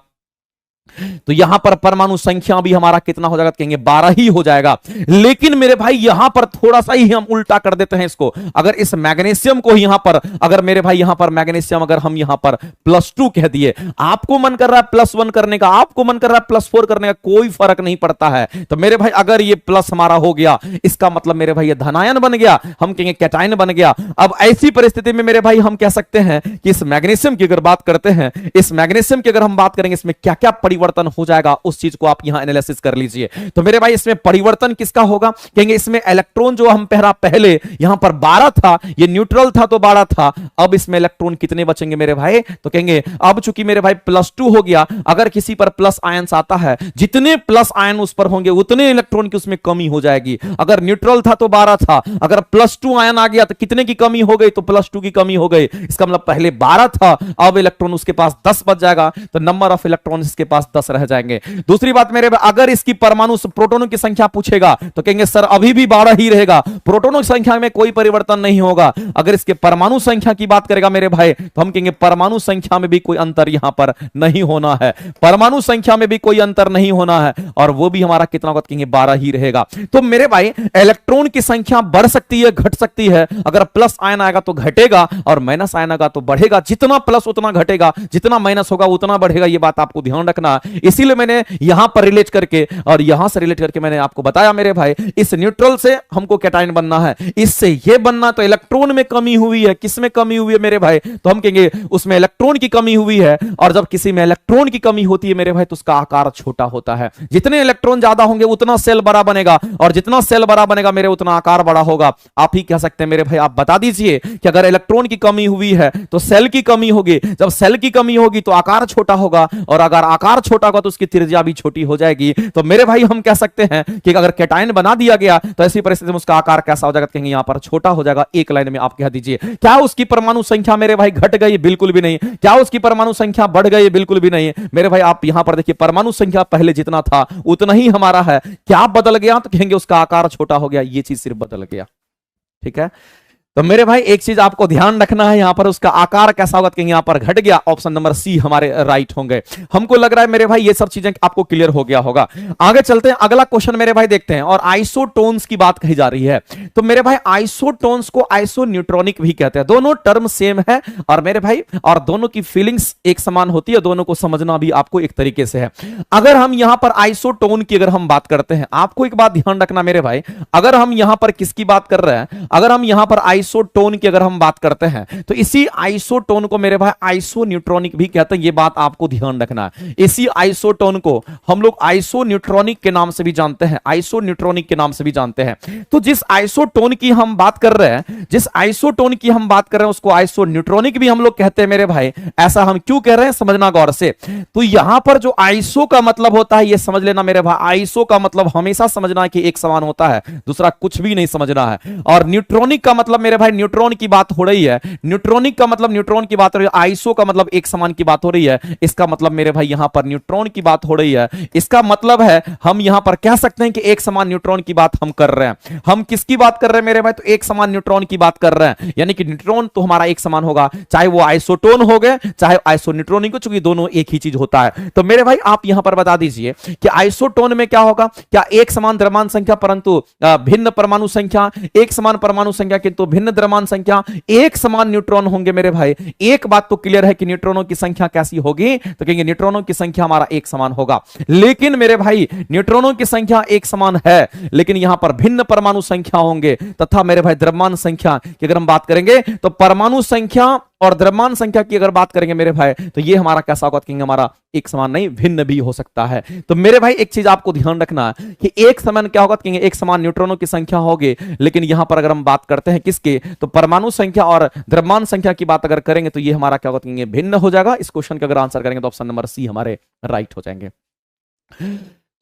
S1: तो यहां पर परमाणु संख्या भी हमारा कितना हो जाएगा, कहेंगे 12 ही हो जाएगा। लेकिन मेरे भाई यहां पर थोड़ा सा ही हम उल्टा कर देते हैं इसको। अगर इस मैग्नीशियम को यहां पर, अगर मेरे भाई यहां पर मैग्नीशियम अगर हम यहां पर +2 कह दिए, आपको मन कर रहा है +1 करने का, आपको मन कर रहा है +4 करने का, कोई फर्क नहीं पड़ता है। तो मेरे भाई अगर ये प्लस हमारा हो गया, इसका मतलब मेरे भाई ये धनायन बन गया, हम कहेंगे कैटायन बन गया। अब ऐसी परिस्थिति में मेरे भाई हम कह सकते हैं कि इस मैग्नीशियम की अगर बात करते हैं, इस मैग्नीशियम की अगर हम बात करेंगे, इसमें क्या क्या परिवर्तन हो जाएगा, उस चीज को आप यहां एनालिसिस कर लीजिए। तो मेरे भाई इसमें परिवर्तन किसका होगा, कहेंगे इसमें इलेक्ट्रॉन जो हम पहले यहां पर 12 था, ये न्यूट्रल था तो 12 था, अब इसमें इलेक्ट्रॉन कितने बचेंगे मेरे भाई, तो कहेंगे अब चूंकि मेरे भाई +2 हो गया, अगर किसी पर प्लस आयंस आता है, जितने प्लस आयन उस पर होंगे उतने इलेक्ट्रॉन की उसमें कमी हो जाएगी। अगर न्यूट्रल था तो 12 था, अगर +2 आयन आ गया तो कितने की कमी हो गई, तो +2 की कमी हो गई। इसका मतलब पहले 12 था, अब इलेक्ट्रॉन उसके पास 10 बच जाएगा, तो नंबर ऑफ इलेक्ट्रॉन इसके पास 10 रह जाएंगे। दूसरी बात मेरे अगर इसकी परमाणु प्रोटॉनों की संख्या पूछेगा तो कहेंगे सर अभी भी 12 ही रहेगा, प्रोटॉनों की संख्या में कोई परिवर्तन नहीं होगा। अगर इसके परमाणु संख्या की बात करेगा मेरे भाई, तो हम कहेंगे परमाणु संख्या में भी कोई अंतर यहां पर नहीं होना है, परमाणु संख्या में भी कोई अंतर नहीं होना है, और वो भी हमारा कितना होगा, कहेंगे 12 ही रहेगा। तो मेरे भाई इलेक्ट्रॉन की संख्या बढ़ सकती है, घट सकती है। अगर प्लस आयन आएगा तो घटेगा और माइनस आयन आएगा तो बढ़ेगा। जितना प्लस उतना घटेगा, जितना माइनस होगा उतना बढ़ेगा। ये बात आपको ध्यान रखना। इसीलिए मैंने यहां पर रिलेट करके और यहां से रिलेट करके मैंने आपको बताया मेरे भाई, इस न्यूट्रल से हमको कैटायन बनना है, इससे ये बनना, तो इलेक्ट्रॉन में कमी हुई है। किस में कमी हुई है मेरे भाई, तो हम कहेंगे उसमें इलेक्ट्रॉन की कमी हुई है। और जब किसी में इलेक्ट्रॉन की कमी होती है मेरे भाई, तो उसका आकार छोटा होता है। जितने इलेक्ट्रॉन ज्यादा होंगे उतना सेल बड़ा बनेगा, और जितना सेल बड़ा बनेगा मेरे उतना आकार बड़ा होगा। आप ही कह सकते हैं मेरे भाई, आप बता दीजिए कि अगर इलेक्ट्रॉन की कमी हुई है तो सेल की कमी होगी। जब सेल की कमी होगी तो आकार छोटा होगा, और अगर आकार छोटा होगा तो उसकी त्रिज्या भी छोटी हो जाएगी। तो मेरे भाई हम कह सकते हैं कि अगर कैटायन बना दिया गया तो ऐसी परिस्थिति में उसका आकार कैसा हो जाएगा, कहेंगे यहां पर छोटा हो जाएगा। एक लाइन में आप कह दीजिए, क्या उसकी परमाणु संख्या मेरे भाई घट गई? बिल्कुल भी नहीं। क्या उसकी परमाणु संख्या बढ़ गई? बिल्कुल भी नहीं। मेरे भाई आप यहां पर देखिए, परमाणु संख्या पहले जितना था उतना ही हमारा है। क्या बदल गया, तो कहेंगे उसका आकार छोटा हो गया। ये चीज सिर्फ बदल गया। ठीक है, तो मेरे भाई एक चीज आपको ध्यान रखना है, यहां पर उसका आकार कैसा होगा, कहेंगे यहां पर घट गया। ऑप्शन नंबर सी हमारे राइट होंगे। हमको लग रहा है मेरे भाई ये सब चीजें आपको क्लियर हो गया होगा। आगे चलते हैं, अगला क्वेश्चन मेरे भाई देखते हैं। और आइसोटोन्स की बात कही जा रही है। तो मेरे भाई आइसोटोन्स को आइसोन्यूट्रॉनिक भी कहते हैं। दोनों टर्म सेम है और मेरे भाई, और दोनों की फीलिंग्स एक समान होती है, दोनों को समझना भी आपको एक तरीके से है। अगर हम यहां पर आइसोटोन की अगर हम बात करते हैं, आपको एक बात ध्यान रखना मेरे भाई, अगर हम यहां पर किसकी बात कर रहे हैं, अगर हम यहां पर आइसोटोन की अगर हम बात करते हैं तो इसी आइसोटोन को मेरे भाई आइसोन्यूट्रॉनिक भी कहते हैं। ये बात आपको ध्यान रखना है। इसी आइसोटोन को हम लोग आइसोन्यूट्रॉनिक के नाम से भी जानते हैं, आइसोन्यूट्रॉनिक के नाम से भी जानते हैं। तो जिस आइसोटोन की हम बात कर रहे हैं, जिस आइसोटोन की हम बात कर रहे हैं, उसको आइसोन्यूट्रॉनिक भी हम लोग कहते हैं मेरे भाई। ऐसा हम क्यों कह रहे हैं, समझना गौर से। तो यहां पर जो आइसो का मतलब होता है, ये समझ लेना मेरे भाई, आइसो का मतलब हमेशा समझना कि एक समान होता है, दूसरा कुछ भी नहीं समझना है। और न्यूट्रॉनिक का मतलब मेरे मेरे भाई न्यूट्रॉन की बात हो रही है, न्यूट्रॉनिक का मतलब न्यूट्रॉन की बात हो रही है, आइसो का मतलब एक समान की बात हो रही है, इसका मतलब मेरे भाई यहां पर न्यूट्रॉन की बात हो रही है। इसका मतलब है हम यहां पर कह सकते हैं कि एक समान न्यूट्रॉन की बात हम कर रहे हैं। हम किसकी बात कर रहे हैं मेरे भाई? तो एक समान न्यूट्रॉन की बात कर रहे हैं, यानी कि न्यूट्रॉन तो हमारा एक समान होगा, चाहे वो आइसोटोन हो गए चाहे आइसोन्यूट्रॉनिक हो, चूंकि दोनों एक ही चीज होता है। तो मेरे भाई आप यहां पर बता दीजिए कि आइसोटोन में क्या होगा? क्या एक समान द्रव्यमान संख्या परंतु भिन्न परमाणु संख्या, एक समान परमाणु संख्या किंतु भिन्न द्रव्यमान संख्या, एक समान न्यूट्रॉन होंगे मेरे भाई। एक बात तो क्लियर है कि न्यूट्रॉनों की संख्या कैसी होगी? तो कहेंगे न्यूट्रॉनों की संख्या हमारा एक समान होगा। लेकिन मेरे भाई न्यूट्रॉनों की संख्या एक समान है, लेकिन यहां पर भिन्न परमाणु संख्या होंगे, तथा मेरे भाई द्रव्यमान संख्या की अगर हम बात करेंगे तो परमाणु संख्या और द्रव्यमान संख्या की अगर बात करेंगे मेरे भाई, तो ये हमारा कैसा होगा? कहेंगे हमारा एक समान नहीं, भिन्न भी हो सकता है। तो मेरे भाई एक चीज आपको ध्यान रखना है कि एक समान क्या होगा? कहेंगे एक समान न्यूट्रॉनों की संख्या होगी, लेकिन यहां पर अगर हम बात करते हैं किसके, तो परमाणु संख्या और द्रव्यमान संख्या की बात अगर करेंगे तो ये हमारा क्या होगा? कहेंगे भिन्न हो जाएगा। इस क्वेश्चन का अगर आंसर करेंगे तो ऑप्शन नंबर सी हमारे राइट हो जाएंगे।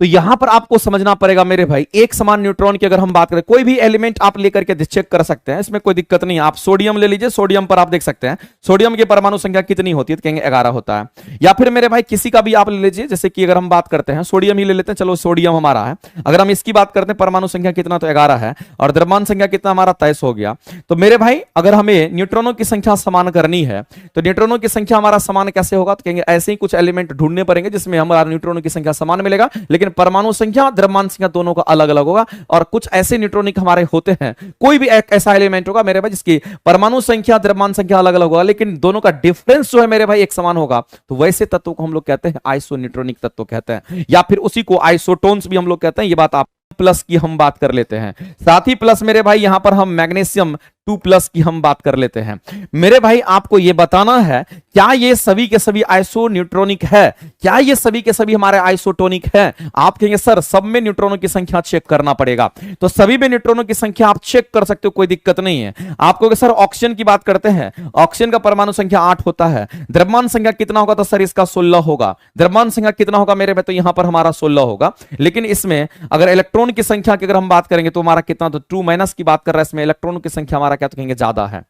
S1: तो यहां पर आपको समझना पड़ेगा मेरे भाई, एक समान न्यूट्रॉन की अगर हम बात करें, कोई भी एलिमेंट आप लेकर के चेक कर सकते हैं, इसमें कोई दिक्कत नहीं है। आप सोडियम ले लीजिए, सोडियम पर आप देख सकते हैं सोडियम की परमाणु संख्या कितनी होती है, तो कहेंगे 11 होता है। या फिर मेरे भाई किसी का भी आप ले लीजिए, जैसे कि अगर हम बात करते हैं सोडियम ही ले लेते हैं, चलो सोडियम हमारा है, अगर हम इसकी बात करते हैं परमाणु संख्या कितना, तो 11 है, और द्रव्यमान संख्या कितना हमारा 23 हो गया। तो मेरे भाई अगर हमें न्यूट्रॉनों की संख्या समान करनी है, तो न्यूट्रॉनों की संख्या हमारा समान कैसे होगा? तो कहेंगे ऐसे ही कुछ एलिमेंट ढूंढने पड़ेंगे जिसमें हमारा न्यूट्रॉनों की संख्या समान मिलेगा, लेकिन परमाणु संख्या द्रव्यमान संख्या दोनों का अलग अलग होगा। और कुछ ऐसे न्यूट्रॉनिक हमारे होते हैं, कोई भी एक ऐसा एलिमेंट होगा मेरे भाई जिसकी परमाणु संख्या द्रव्यमान संख्या अलग अलग होगा, लेकिन दोनों का डिफरेंस जो है मेरे भाई एक समान होगा। तो वैसे तत्व को हम लोग कहते हैं आइसोन्यूट्रॉनिक तत्व कहते हैं, या फिर उसी को आइसोटोन्स भी हम लोग कहते हैं। ये बात आप प्लस की हम बात कर लेते हैं, साथ ही प्लस मेरे भाई यहां पर हम मैग्नीशियम 2+ की हम बात कर लेते हैं। मेरे भाई आपको यह बताना है, क्या ये सभी के सभी आइसोन्यूट्रॉनिक है? क्या ये सभी के सभी हमारे आइसोटोनिक है? आप कहेंगे सर सब में न्यूट्रॉनों की संख्या चेक करना पड़ेगा, तो सभी में न्यूट्रॉनों की संख्या आप चेक कर सकते हो, कोई दिक्कत नहीं है। आपको सर ऑक्सीजन की बात करते हैं, ऑक्सीजन का परमाणु संख्या 8 होता है, द्रव्यमान संख्या कितना होगा? तो सर इसका 16 होगा। द्रव्यमान संख्या कितना होगा मेरे भाई? तो यहां पर हमारा 16 होगा, लेकिन इसमें अगर इलेक्ट्रॉन की संख्या की अगर हम बात करेंगे तो हमारा कितना? तो 2- की बात कर रहा है, इसमें इलेक्ट्रॉनों की संख्या हमारा क्या, तो कहेंगे ज्यादा है।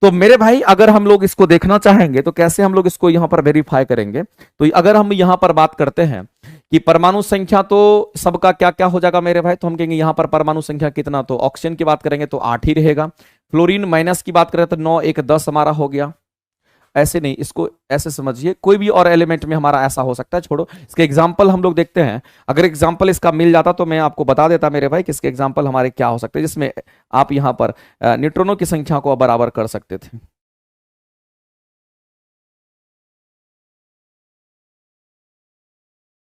S1: तो मेरे भाई अगर हम लोग इसको देखना चाहेंगे तो कैसे हम लोग इसको यहां पर वेरीफाई करेंगे? तो अगर हम यहां पर बात करते हैं कि परमाणु संख्या तो सबका क्या क्या हो जाएगा मेरे भाई, तो हम कहेंगे यहां पर परमाणु संख्या कितना, तो ऑक्सीजन की बात करेंगे तो 8 ही रहेगा। फ्लोरीन माइनस की बात करें तो 9 1 10 हमारा हो गया। ऐसे नहीं, इसको ऐसे समझिए, कोई भी और एलिमेंट में हमारा ऐसा हो सकता है। छोड़ो, इसके एग्जांपल हम लोग देखते हैं। अगर एग्जांपल इसका मिल जाता तो मैं आपको बता देता मेरे भाई, किसके एग्जांपल हमारे क्या हो सकते हैं जिसमें आप यहां पर न्यूट्रॉनों की संख्या को बराबर कर सकते थे।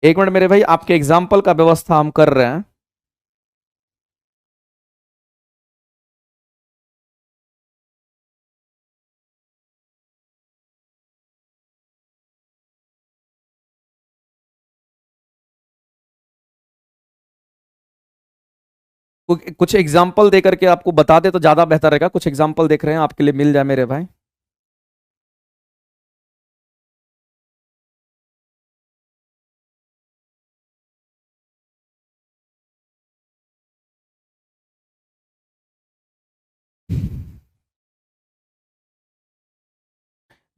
S1: एक मिनट मेरे भाई, आपके एग्जाम्पल का व्यवस्था हम कर रहे हैं। कुछ एग्जाम्पल दे करके आपको बता दे तो ज्यादा बेहतर रहेगा। कुछ एग्जाम्पल देख रहे हैं आपके लिए मिल जाए मेरे भाई।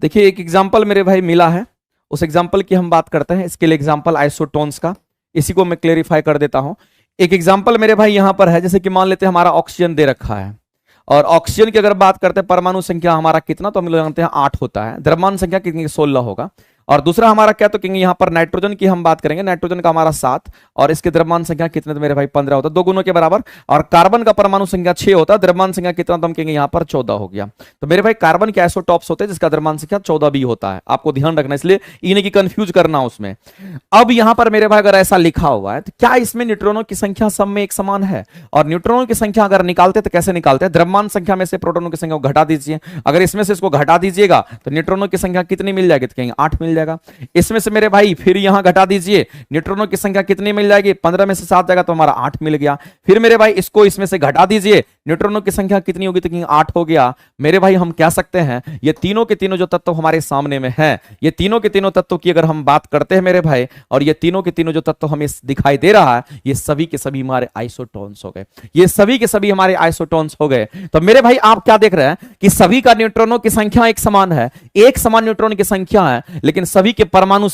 S1: देखिए एक एग्जाम्पल मेरे भाई मिला है, उस एग्जाम्पल की हम बात करते हैं। इसके लिए एग्जाम्पल आइसोटोन्स का, इसी को मैं क्लेरिफाई कर देता हूं। एक एग्जाम्पल मेरे भाई यहां पर है, जैसे कि मान लेते हैं हमारा ऑक्सीजन दे रखा है, और ऑक्सीजन की अगर बात करते हैं परमाणु संख्या हमारा कितना, तो हम लोग जानते हैं 8 होता है। द्रव्यमान संख्या कितनी? 16 होगा। और दूसरा हमारा क्या, तो कहेंगे यहां पर नाइट्रोजन की हम बात करेंगे, नाइट्रोजन का हमारा 7, और इसके द्रव्यमान संख्या कितने? तो मेरे भाई 15 होता है, 2 गुणों के बराबर। और कार्बन का परमाणु संख्या 6 होता है, द्रव्यमान संख्या कितना? तो हम कहेंगे यहां पर 14 हो गया। तो मेरे भाई कार्बन के आइसोटॉप्स होते हैं जिसका द्रव्यमान संख्या 14 भी होता है, आपको ध्यान रखना, इसलिए इन्हें की कंफ्यूज करना उसमें। अब यहां पर मेरे भाई अगर ऐसा लिखा हुआ है तो क्या इसमें न्यूट्रॉनों की संख्या सब में एक समान है? और न्यूट्रॉनों की संख्या अगर निकालते तो कैसे निकालते हैं? द्रव्यमान संख्या में से प्रोटॉनों की संख्या को घटा दीजिए। अगर इसमें से इसको घटा दीजिएगा तो न्यूट्रॉनों की संख्या कितनी मिल जाएगी? तो कहेंगे 8 मिल मिल जाएगा। इसमें से मेरे भाई फिर यहां घटा दीजिए, न्यूट्रॉनों की संख्या कितनी मिल जाएगी, 15 में से 7 जाएगा तो हमारा 8 मिल गया। फिर मेरे भाई इसको इसमें से घटा दीजिए, न्यूट्रॉनों की संख्या कितनी होगी, तो 8 हो गया। मेरे भाई हम कह सकते हैं ये तीनों के तीनों जो तत्व हमारे सामने में है, ये तीनों के तीनों तत्वों की अगर हम बात करते हैं मेरे भाई, और ये तीनों के तीनों जो तत्व हमें दिखाई दे रहा है, ये सभी के सभी हमारे आइसोटोन्स हो गए, ये सभी के सभी हमारे आइसोटोन्स हो गए। तो मेरे भाई आप क्या देख रहे हैं कि सभी का न्यूट्रॉनों की संख्या एक समान है, एक समान न्यूट्रॉन की संख्या है, लेकिन सभी के परमाणु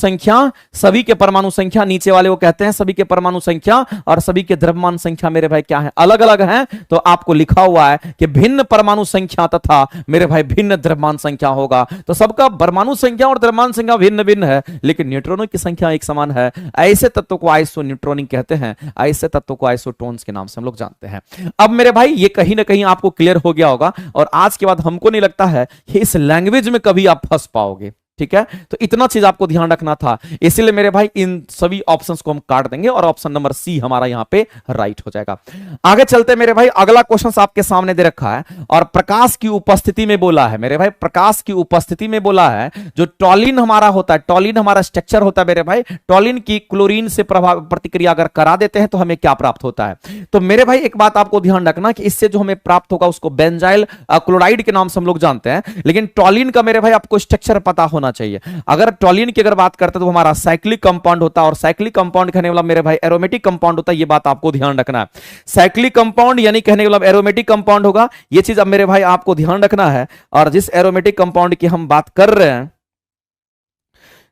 S1: संख्या नीचे वाले वो कहते हैं सभी के परमाणु संख्या और सभी के द्रव्यमान संख्या मेरे भाई क्या है, अलग अलग है। तो आपको लिखा हुआ है कि भिन्न परमाणु संख्या तथा मेरे भाई भिन्न द्रव्यमान संख्या होगा। तो सबका परमाणु संख्या और द्रव्यमान संख्या भिन्न भिन्न है, लेकिन न्यूट्रॉनों की संख्या एक समान है। ऐसे तत्वों को आइसो न्यूट्रॉनिक कहते हैं, ऐसे तत्वों को आइसोटोन्स के नाम से हम लोग जानते हैं। अब मेरे भाई ये कहीं ना कहीं आपको क्लियर हो गया होगा, और आज के बाद हमको नहीं लगता है कि इस लैंग्वेज में कभी आप फंस पाओगे। ठीक है, तो इतना चीज आपको ध्यान रखना था, इसीलिए मेरे भाई इन सभी ऑप्शंस को हम काट देंगे और ऑप्शन नंबर सी हमारा यहां पे राइट हो जाएगा। आगे चलते मेरे भाई, अगला क्वेश्चन आपके सामने दे रखा है और प्रकाश की उपस्थिति में बोला है मेरे भाई, प्रकाश की उपस्थिति में बोला है जो टॉलिन हमारा होता है, टॉलिन हमारा स्ट्रक्चर होता है मेरे भाई, टॉलिन की क्लोरीन से प्रतिक्रिया अगर करा देते हैं तो हमें क्या प्राप्त होता है। तो मेरे भाई एक बात आपको ध्यान रखना कि इससे जो हमें प्राप्त होगा उसको बेंजाइल क्लोराइड के नाम से हम लोग जानते हैं, लेकिन टॉलिन का मेरे भाई आपको स्ट्रक्चर पता होना चाहिए। अगर टॉलिन की अगर बात करते हैं तो हमारा साइक्लिक कंपाउंड होता है, और साइक्लिक कंपाउंड कहने वाला मेरे भाई एरोमेटिक कंपाउंड होता है, ये बात आपको ध्यान रखना है। साइक्लिक कंपाउंड यानी कहने वाला एरोमेटिक कंपाउंड होगा, ये चीज अब मेरे भाई आपको ध्यान रखना है। और जिस एरोमेटिक कंपाउंड की हम बात कर रहे हैं,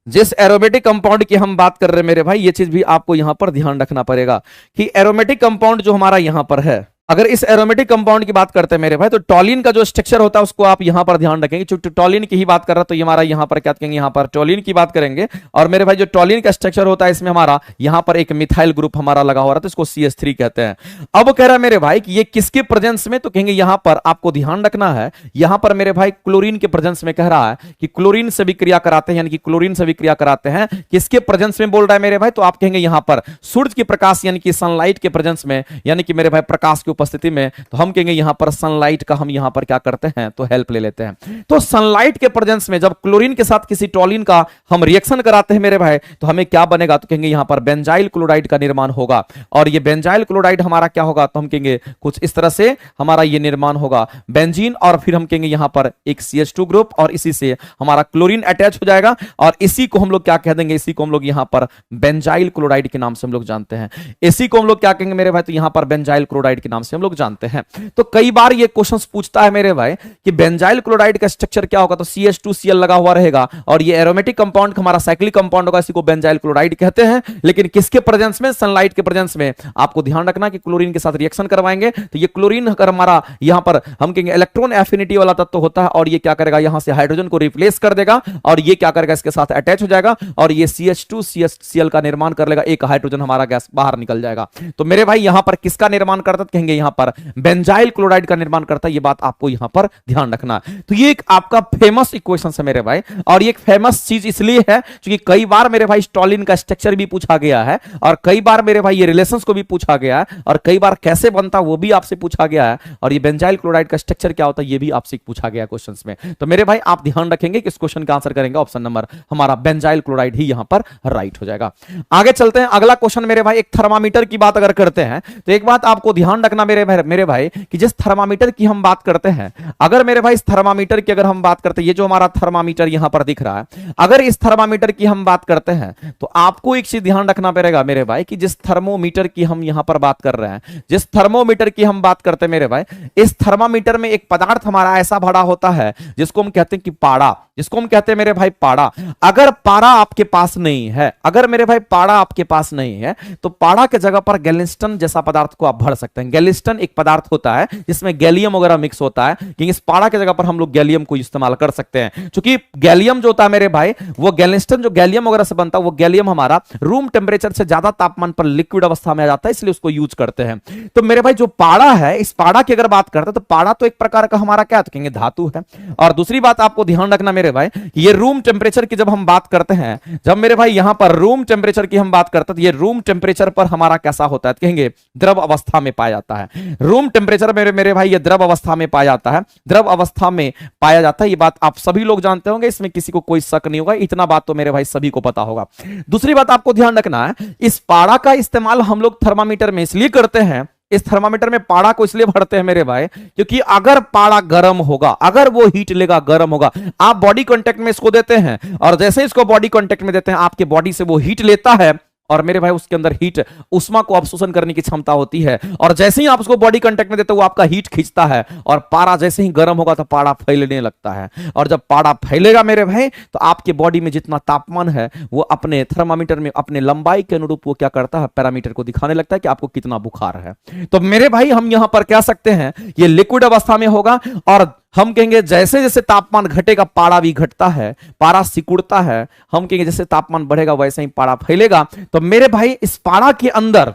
S1: जिस एरोमेटिक कंपाउंड की हम बात कर रहे हैं मेरे भाई, ये चीज भी आपको यहां पर ध्यान रखना पड़ेगा कि एरोमेटिक कंपाउंड जो हमारा यहां पर है, अगर इस एरोमेटिक कंपाउंड की बात करते हैं मेरे भाई, तो टॉलिन का जो स्ट्रक्चर होता है उसको आप यहां पर ध्यान रखेंगे। क्योंकि टॉलिन की ही बात कर रहा है तो ये हमारा यहां पर क्या कहेंगे, यहां पर टॉलिन की बात करेंगे। और मेरे भाई जो टॉलिन का स्ट्रक्चर होता है इसमें हमारा यहां पर एक मिथाइल ग्रुप हमारा लगा हुआ रहता है, इसको CH3 कहते हैं। अब कह रहा है मेरे भाई कि ये किसके प्रेजेंस में, तो कहेंगे यहां पर आपको ध्यान रखना है, यहां पर मेरे भाई क्लोरीन के प्रेजेंस में कह रहा है कि क्लोरीन से विक्रिया कराते हैं, यानी कि क्लोरीन से विक्रिया कराते हैं। किसके प्रेजेंस में बोल रहा है मेरे भाई, तो आप कहेंगे यहां पर सूरज के प्रकाश यानी कि सनलाइट के प्रेजेंस में, यानी कि मेरे भाई प्रकाश की उपस्थिति में। तो हम कहेंगे यहां पर सनलाइट का हम यहां पर क्या करते हैं, तो हेल्प ले लेते हैं। तो सनलाइट के प्रेजेंस में जब क्लोरीन के साथ किसी टॉलिन का हम रिएक्शन कराते हैं मेरे भाई, तो हमें क्या बनेगा, तो कहेंगे यहां पर बेंजाइल क्लोराइड का निर्माण होगा। और ये बेंजाइल क्लोराइड हमारा क्या होगा, तो हम कहेंगे कुछ इस तरह से हमारा ये निर्माण होगा, बेंजीन, और फिर हम कहेंगे यहां पर एक CH2 ग्रुप, और इसी से हमारा क्लोरीन अटैच हो जाएगा, और इसी को हम लोग क्या कह देंगे, इसी को हम लोग यहां पर बेंजाइल क्लोराइड के नाम से हम लोग जानते हैं। इसी को हम लोग क्या कहेंगे मेरे भाई, तो यहां पर बेंजाइल क्लोराइड के नाम से हम लोग जानते हैं। तो कई बार ये क्वेश्चंस पूछता है मेरे भाई कि बेंजाइल क्लोराइड का स्ट्रक्चर क्या होगा, तो CH2Cl लगा हुआ रहेगा, और ये एरोमेटिक कंपाउंड हमारा साइक्लिक कंपाउंड होगा, इसी को बेंजाइल क्लोराइड कहते हैं। लेकिन किसके प्रेजेंस में, सनलाइट के प्रेजेंस में। आपको ध्यान रखना कि क्लोरीन के साथ रिएक्शन करवाएंगे तो ये क्लोरीन अगर हमारा यहां पर हम कहेंगे इलेक्ट्रॉन एफिनिटी वाला तत्व होता है, और ये क्या करेगा, यहां से हाइड्रोजन को रिप्लेस कर देगा, और ये क्या करेगा, इसके साथ अटैच हो जाएगा, और ये CH2Cl का निर्माण कर लेगा, एक हाइड्रोजन हमारा गैस बाहर निकल जाएगा। तो मेरे भाई यहां पर किसका निर्माण करता है, कहेंगे यहां पर बेंजाइल क्लोराइड का निर्माण करता है। ये बात आपको यहां पर ध्यान रखना। तो ये एक आपका फेमस इक्वेशन है मेरे भाई, और ये एक फेमस चीज इसलिए है क्योंकि कई बार मेरे भाई टॉलिन का स्ट्रक्चर भी पूछा गया है, और कई बार मेरे भाई ये रिलेशंस को भी पूछा गया है, और कई बार कैसे बनता वो भी आपसे पूछा गया है, और ये बेंजाइल क्लोराइड का स्ट्रक्चर क्या होता है ये भी आपसे पूछा गया क्वेश्चंस में। तो मेरे भाई आप ध्यान रखेंगे कि इस क्वेश्चन का आंसर करेंगे ऑप्शन नंबर हमारा बेंजाइल क्लोराइड ही यहां पर राइट हो जाएगा। आगे चलते हैं, अगला क्वेश्चन मेरे भाई एक थर्मामीटर की बात अगर करते हैं, तो एक बात आपको ध्यान रखना मेरे भाई कि जिस थर्मामीटर की हम बात करते हैं, अगर मेरे भाई इस थर्मामीटर की अगर हम बात करते हैं, ये जो हमारा थर्मामीटर यहां पर दिख रहा है, अगर इस थर्मामीटर की हम बात करते हैं तो आपको एक चीज ध्यान रखना पड़ेगा मेरे भाई कि जिस थर्मोमीटर की हम यहां पर बात कर रहे हैं, जिस थर्मोमीटर की हम बात करते हैं मेरे भाई, इस थर्मामीटर में एक पदार्थ हमारा ऐसा भरा होता है जिसको हम कहते हैं कि पाड़ा, जिसको हम कहते हैं मेरे भाई पाड़ा। अगर पाड़ा आपके पास नहीं है, अगर मेरे भाई पाड़ा आपके पास नहीं है, तो पाड़ा के जगह पर गैलिस्टन जैसा पदार्थ को आप भर सकते हैं। गैलिस्टन एक पदार्थ होता है जिसमें गैलियम वगैरह मिक्स होता है, कि इस पाड़ा के जगह पर हम लोग गैलियम को इस्तेमाल कर सकते हैं। क्योंकि गैलियम जो होता है मेरे भाई, वो गैलिस्टन जो गैलियम वगैरह से बनता है, वो गैलियम हमारा रूम टेम्परेचर से ज्यादा तापमान पर लिक्विड अवस्था में आ जाता है, इसलिए उसको यूज करते हैं। तो मेरे भाई जो पाड़ा है, इस पाड़ा की अगर बात करते हैं तो पाड़ा तो एक प्रकार का हमारा क्या कहेंगे, धातु है। और दूसरी बात आपको ध्यान रखना मेरे भाई, ये रूम टेम्परेचर की जब हम बात करते हैं, जब मेरे भाई यहां पर रूम टेम्परेचर की हम बात करते हैं, तो ये रूम टेम्परेचर पर हमारा कैसा होता है, कहेंगे द्रव अवस्था में पाया जाता है। रूम टेम्परेचर मेरे भाई ये द्रव अवस्था में पाया जाता है, द्रव अवस्था में पाया जाता है। ये बात आप सभी लोग जानते होंगे, इसमें किसी को कोई शक नहीं होगा, इतना बात तो मेरे भाई सभी को पता होगा। दूसरी बात आपको ध्यान रखना है, इस पारा का इस्तेमाल हम लोग थर्मामीटर में इसलिए करते हैं, इस थर्मामीटर में पारा को इसलिए भरते हैं मेरे भाई, क्योंकि अगर पारा गर्म होगा, अगर वो हीट लेगा, गर्म होगा, आप बॉडी कांटेक्ट में इसको देते हैं और जैसे इसको बॉडी कांटेक्ट में देते हैं आपके बॉडी से वो हीट लेता है और मेरे भाई उसके अंदर हीट उष्मा को अवशोषण करने की क्षमता होती है और जैसे ही आप उसको बॉडी कांटेक्ट में देते हो वो आपका हीट खींचता है और पारा जैसे ही गर्म होगा तो पारा फैलने लगता है और जब पारा फैलेगा मेरे भाई तो आपके बॉडी में जितना तापमान है वो अपने थर्मामीटर में अपने लंबाई के अनुरूप वो क्या करता है, पैरामीटर को दिखाने लगता है कि आपको कितना बुखार है। तो मेरे भाई हम यहां पर कह सकते हैं ये लिक्विड अवस्था में होगा और हम कहेंगे जैसे जैसे तापमान घटेगा पारा भी घटता है, पारा सिकुड़ता है। हम कहेंगे जैसे तापमान बढ़ेगा वैसे ही पारा फैलेगा। तो मेरे भाई इस पारा के अंदर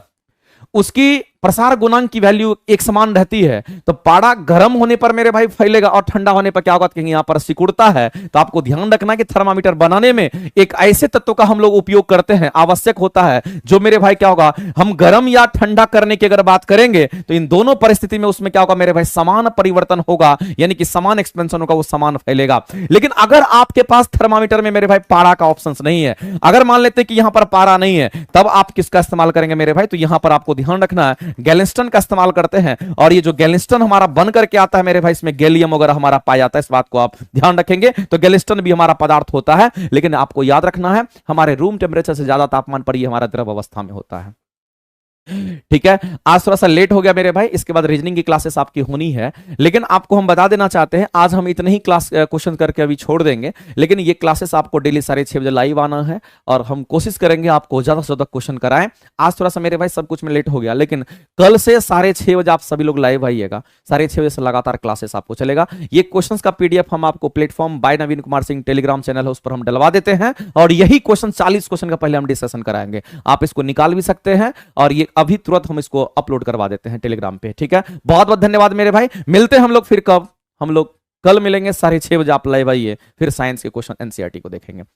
S1: उसकी प्रसार गुणांक की वैल्यू एक समान रहती है। तो पारा गर्म होने पर मेरे भाई फैलेगा और ठंडा होने पर क्या होगा, कहेंगे यहां पर सिकुड़ता है। तो आपको ध्यान रखना कि थर्मामीटर बनाने में एक ऐसे तत्व का हम लोग उपयोग करते हैं, आवश्यक होता है, जो मेरे भाई क्या होगा, हम गर्म या ठंडा करने की अगर बात करेंगे तो इन दोनों परिस्थिति में उसमें क्या होगा मेरे भाई, समान परिवर्तन होगा, यानी कि समान एक्सपेंशन होगा, वो समान फैलेगा। लेकिन अगर आपके पास थर्मामीटर में मेरे भाई पारा का ऑप्शन नहीं है, अगर मान लेते हैं कि यहां पर पारा नहीं है, तब आप किसका इस्तेमाल करेंगे मेरे भाई, तो यहां पर आपको ध्यान रखना है गैलिस्टन का इस्तेमाल करते हैं। और ये जो गैलिस्टन हमारा बन करके आता है मेरे भाई, इसमें गैलियम वगैरह हमारा पाया जाता है, इस बात को आप ध्यान रखेंगे। तो गैलिस्टन भी हमारा पदार्थ होता है, लेकिन आपको याद रखना है हमारे रूम टेम्परेचर से ज्यादा तापमान पर ये हमारा द्रव अवस्था में होता है। ठीक है, आज थोड़ा सा लेट हो गया मेरे भाई, इसके बाद रीजनिंग की क्लासेस आपकी होनी है, लेकिन आपको हम बता देना चाहते हैं आज हम इतने ही क्लास क्वेश्चन करके अभी छोड़ देंगे, लेकिन ये क्लासेस आपको डेली 6:30 बजे लाइव आना है और हम कोशिश करेंगे आपको ज्यादा से ज्यादा क्वेश्चन कराएं। आज थोड़ा सा मेरे भाई सब कुछ में लेट हो गया, लेकिन कल से 6:30 बजे आप सभी लोग लाइव आइएगा, 6:30 बजे से लगातार क्लासेस आपको चलेगा। ये क्वेश्चन का पीडीएफ हम आपको प्लेटफॉर्म बाय नवीन कुमार सिंह टेलीग्राम चैनल है उस पर हम डलवा देते हैं और यही क्वेश्चन 40 क्वेश्चन का पहले हम डिस्कशन कराएंगे, आप इसको निकाल भी सकते हैं और ये अभी तुरंत हम इसको अपलोड करवा देते हैं टेलीग्राम पे। ठीक है, बहुत बहुत धन्यवाद मेरे भाई, मिलते हैं हम लोग फिर कब, हम लोग कल मिलेंगे 6:30 बजे, आप लाइव आइए, फिर साइंस के क्वेश्चन एनसीईआरटी को देखेंगे।